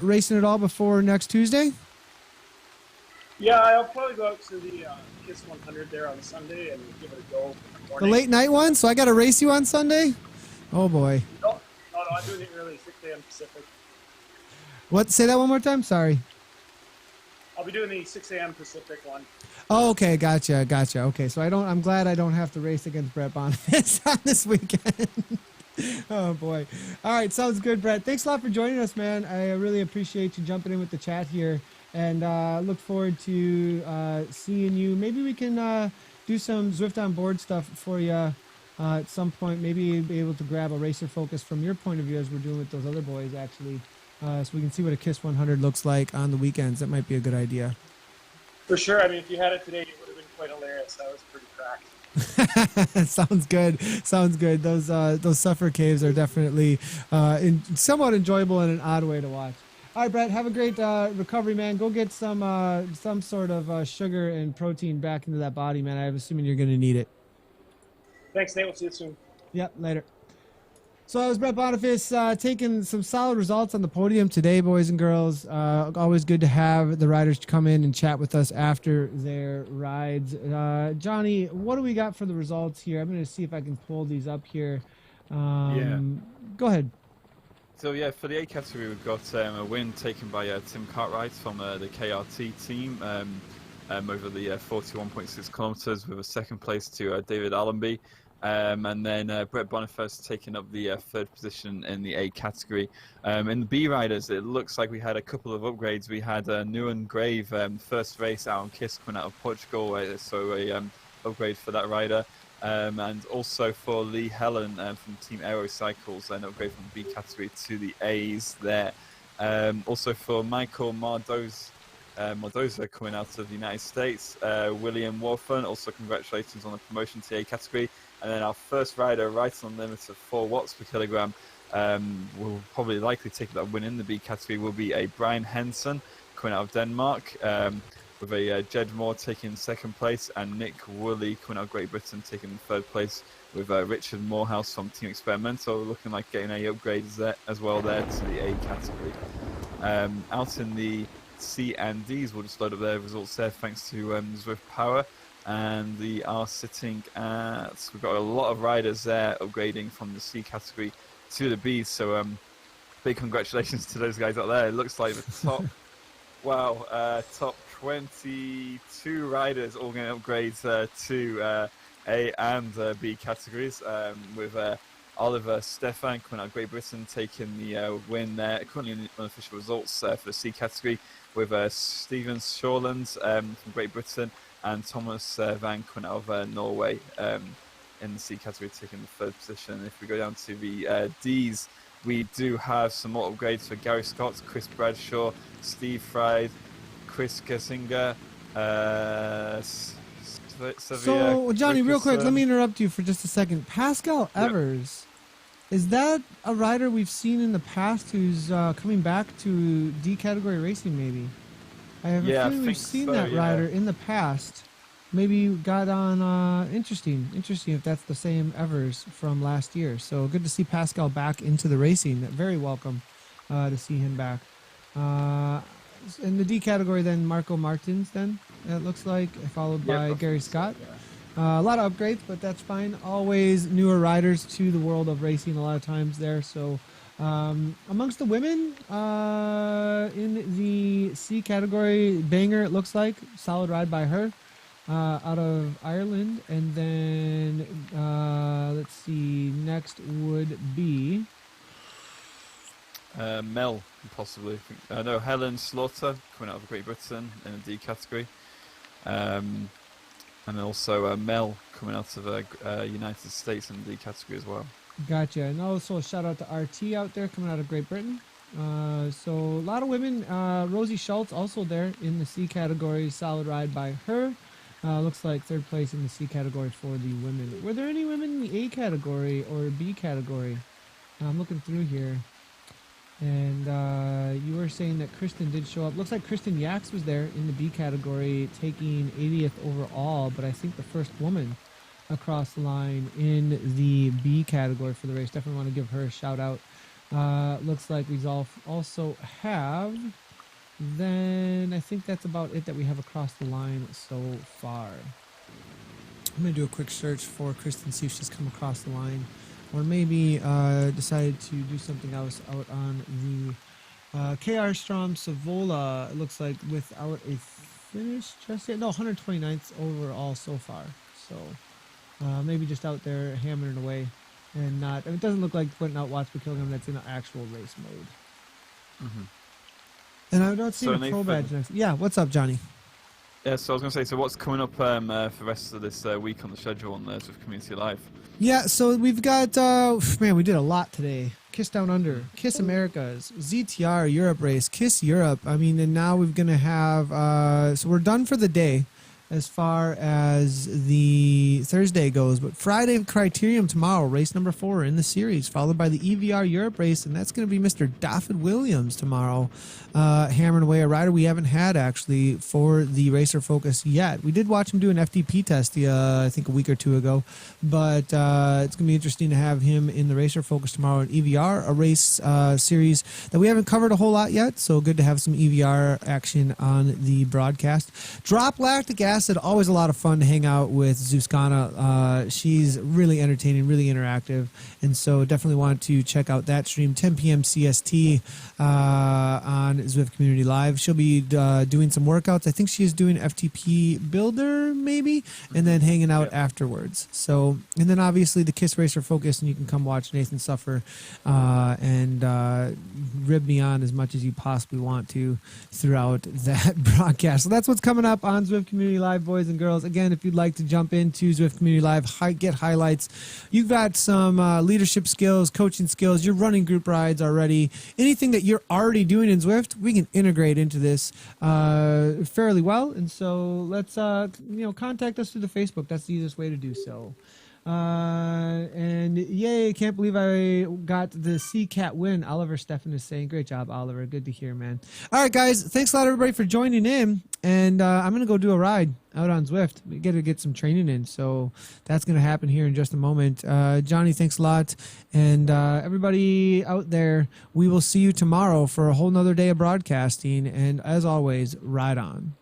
racing at all before next Tuesday? Yeah, I'll probably go out to the KISS 100 there on Sunday and give it a go in the The morning. late night one? So I got to race you on Sunday? Oh, boy. No, I'm doing it early, 6 a.m. Pacific. What? Say that one more time? Sorry. I'll be doing the 6 a.m. Pacific one. Oh, okay. Gotcha. Okay. So I'm glad I don't have to race against Brett Boniface on this weekend. Oh, boy. All right. Sounds good, Brett. Thanks a lot for joining us, man. I really appreciate you jumping in with the chat here, and look forward to seeing you. Maybe we can do some Zwift on board stuff for you at some point. Maybe be able to grab a racer focus from your point of view as we're doing with those other boys, actually. So we can see what a KISS 100 looks like on the weekends. That might be a good idea. For sure. I mean, if you had it today, it would have been quite hilarious. That was pretty cracked. Sounds good. Those suffer caves are definitely somewhat enjoyable in an odd way to watch. All right, Brett, have a great recovery, man. Go get some sort of sugar and protein back into that body, man. I'm assuming you're going to need it. Thanks, Nate. We'll see you soon. Yep, later. So I was Brett Boniface, taking some solid results on the podium today, boys and girls. Always good to have the riders come in and chat with us after their rides. Johnny, what do we got for the results here? I'm going to see if I can pull these up here. Go ahead. So yeah, for the A category, we've got a win taken by Tim Cartwright from the KRT team over the 41.6 kilometers, with a second place to David Allenby. And then Brett Boniface taking up the third position in the A category. In the B riders, it looks like we had a couple of upgrades. We had Nuan Grave, first race out on KISS coming out of Portugal, so a upgrade for that rider. And also for Lee Helen from Team Aero Cycles, an upgrade from the B category to the A's there. Also for Michael Mardoza coming out of the United States, William Warfern, also congratulations on the promotion to the A category. And then our first rider, right on limit of 4 watts per kilogram, will probably likely take that win in the B category, will be a Brian Henson coming out of Denmark, with a Jed Moore taking second place, and Nick Woolley coming out of Great Britain taking third place, with Richard Morehouse from Team Experimental looking like getting a upgrades there as well there to the A category. Out in the C and Ds, we'll just load up their results there thanks to Zwift Power. And they are sitting at, we've got a lot of riders there upgrading from the C category to the B, so big congratulations to those guys out there. It looks like the top top 22 riders all getting upgrades to A and B categories, with Oliver Stefan coming out of Great Britain taking the win there. Currently in the unofficial results for the C category, with Stephen Shawlands from Great Britain and Thomas Van coming out of Norway in the C category taking the third position. If we go down to the Ds, we do have some more upgrades for Gary Scott, Chris Bradshaw, Steve Fried, Chris Gessinger, So, Johnny, real quick, let me interrupt you for just a second. Pascal Evers, is that a rider we've seen in the past who's coming back to D category racing, maybe? I have a feeling we've seen that rider in the past. Maybe you got on interesting if that's the same Evers from last year. So good to see Pascal back into the racing. Very welcome to see him back. In the D category then, Marco Martins then, it looks like, followed by Gary Scott. A lot of upgrades, but that's fine. Always newer riders to the world of racing a lot of times there. So amongst the women in the C category, Banger, it looks like, solid ride by her out of Ireland. And then let's see, next would be Mel, possibly. No, Helen Slaughter coming out of Great Britain in the D category. And also Mel coming out of the United States in the D category as well. Gotcha. And also a shout out to RT out there coming out of Great Britain. So a lot of women. Rosie Schultz also there in the C category. Solid ride by her. Looks like third place in the C category for the women. Were there any women in the A category or B category? I'm looking through here. And you were saying that Kristen did show up. Looks like Kristen Yax was there in the B category, taking 80th overall, but I think the first woman across the line in the B category for the race. Definitely want to give her a shout out. Looks like we also have, then I think that's about it that we have across the line so far. I'm going to do a quick search for Kristen, see if she's come across the line, or maybe decided to do something else out on the KR Strom Savola. It looks like without a finish just yet. No, 129th overall so far. So maybe just out there hammering away and not. It doesn't look like putting out watts per kilogram that's in an actual race mode. Mm-hmm. And I don't see So a pro Nathan, badge next. Yeah, what's up, Johnny? Yeah, so I was going to say, so what's coming up for the rest of this week on the schedule on Swift Community Live? Yeah, so we've got, man, we did a lot today. Kiss Down Under, Kiss Americas, ZTR Europe race, Kiss Europe. I mean, and now we're going to have, so we're done for the day as far as the Thursday goes. But Friday, Criterium tomorrow, race number 4 in the series, followed by the EVR Europe race, and that's going to be Mr. Daffod Williams tomorrow, hammering away, a rider we haven't had actually for the Racer Focus yet. We did watch him do an FTP test, I think a week or two ago, but it's going to be interesting to have him in the Racer Focus tomorrow in EVR, a race series that we haven't covered a whole lot yet, so good to have some EVR action on the broadcast. Drop Lactic Acid, always a lot of fun to hang out with Zuskana. She's really entertaining, really interactive, and so definitely want to check out that stream, 10 p.m. CST on Zwift Community Live. She'll be doing some workouts. I think she is doing FTP Builder, maybe, and then hanging out afterwards. So, and then obviously the Kiss Racer Focus, and you can come watch Nathan suffer and rib me on as much as you possibly want to throughout that broadcast. So that's what's coming up on Zwift Community Live, boys and girls. Again, if you'd like to jump into Zwift Community Live, get highlights. You've got some leadership skills, coaching skills, your running group rides already. Anything that you're already doing in Zwift, we can integrate into this fairly well. And so let's contact us through the Facebook. That's the easiest way to do so. And yay, can't believe I got the CCAT win. Oliver Steffen is saying, great job, Oliver. Good to hear, man. All right, guys, thanks a lot, everybody, for joining in. And I'm going to go do a ride out on Zwift. We got to get some training in. So that's going to happen here in just a moment. Johnny, thanks a lot. And everybody out there, we will see you tomorrow for a whole nother day of broadcasting. And as always, ride on.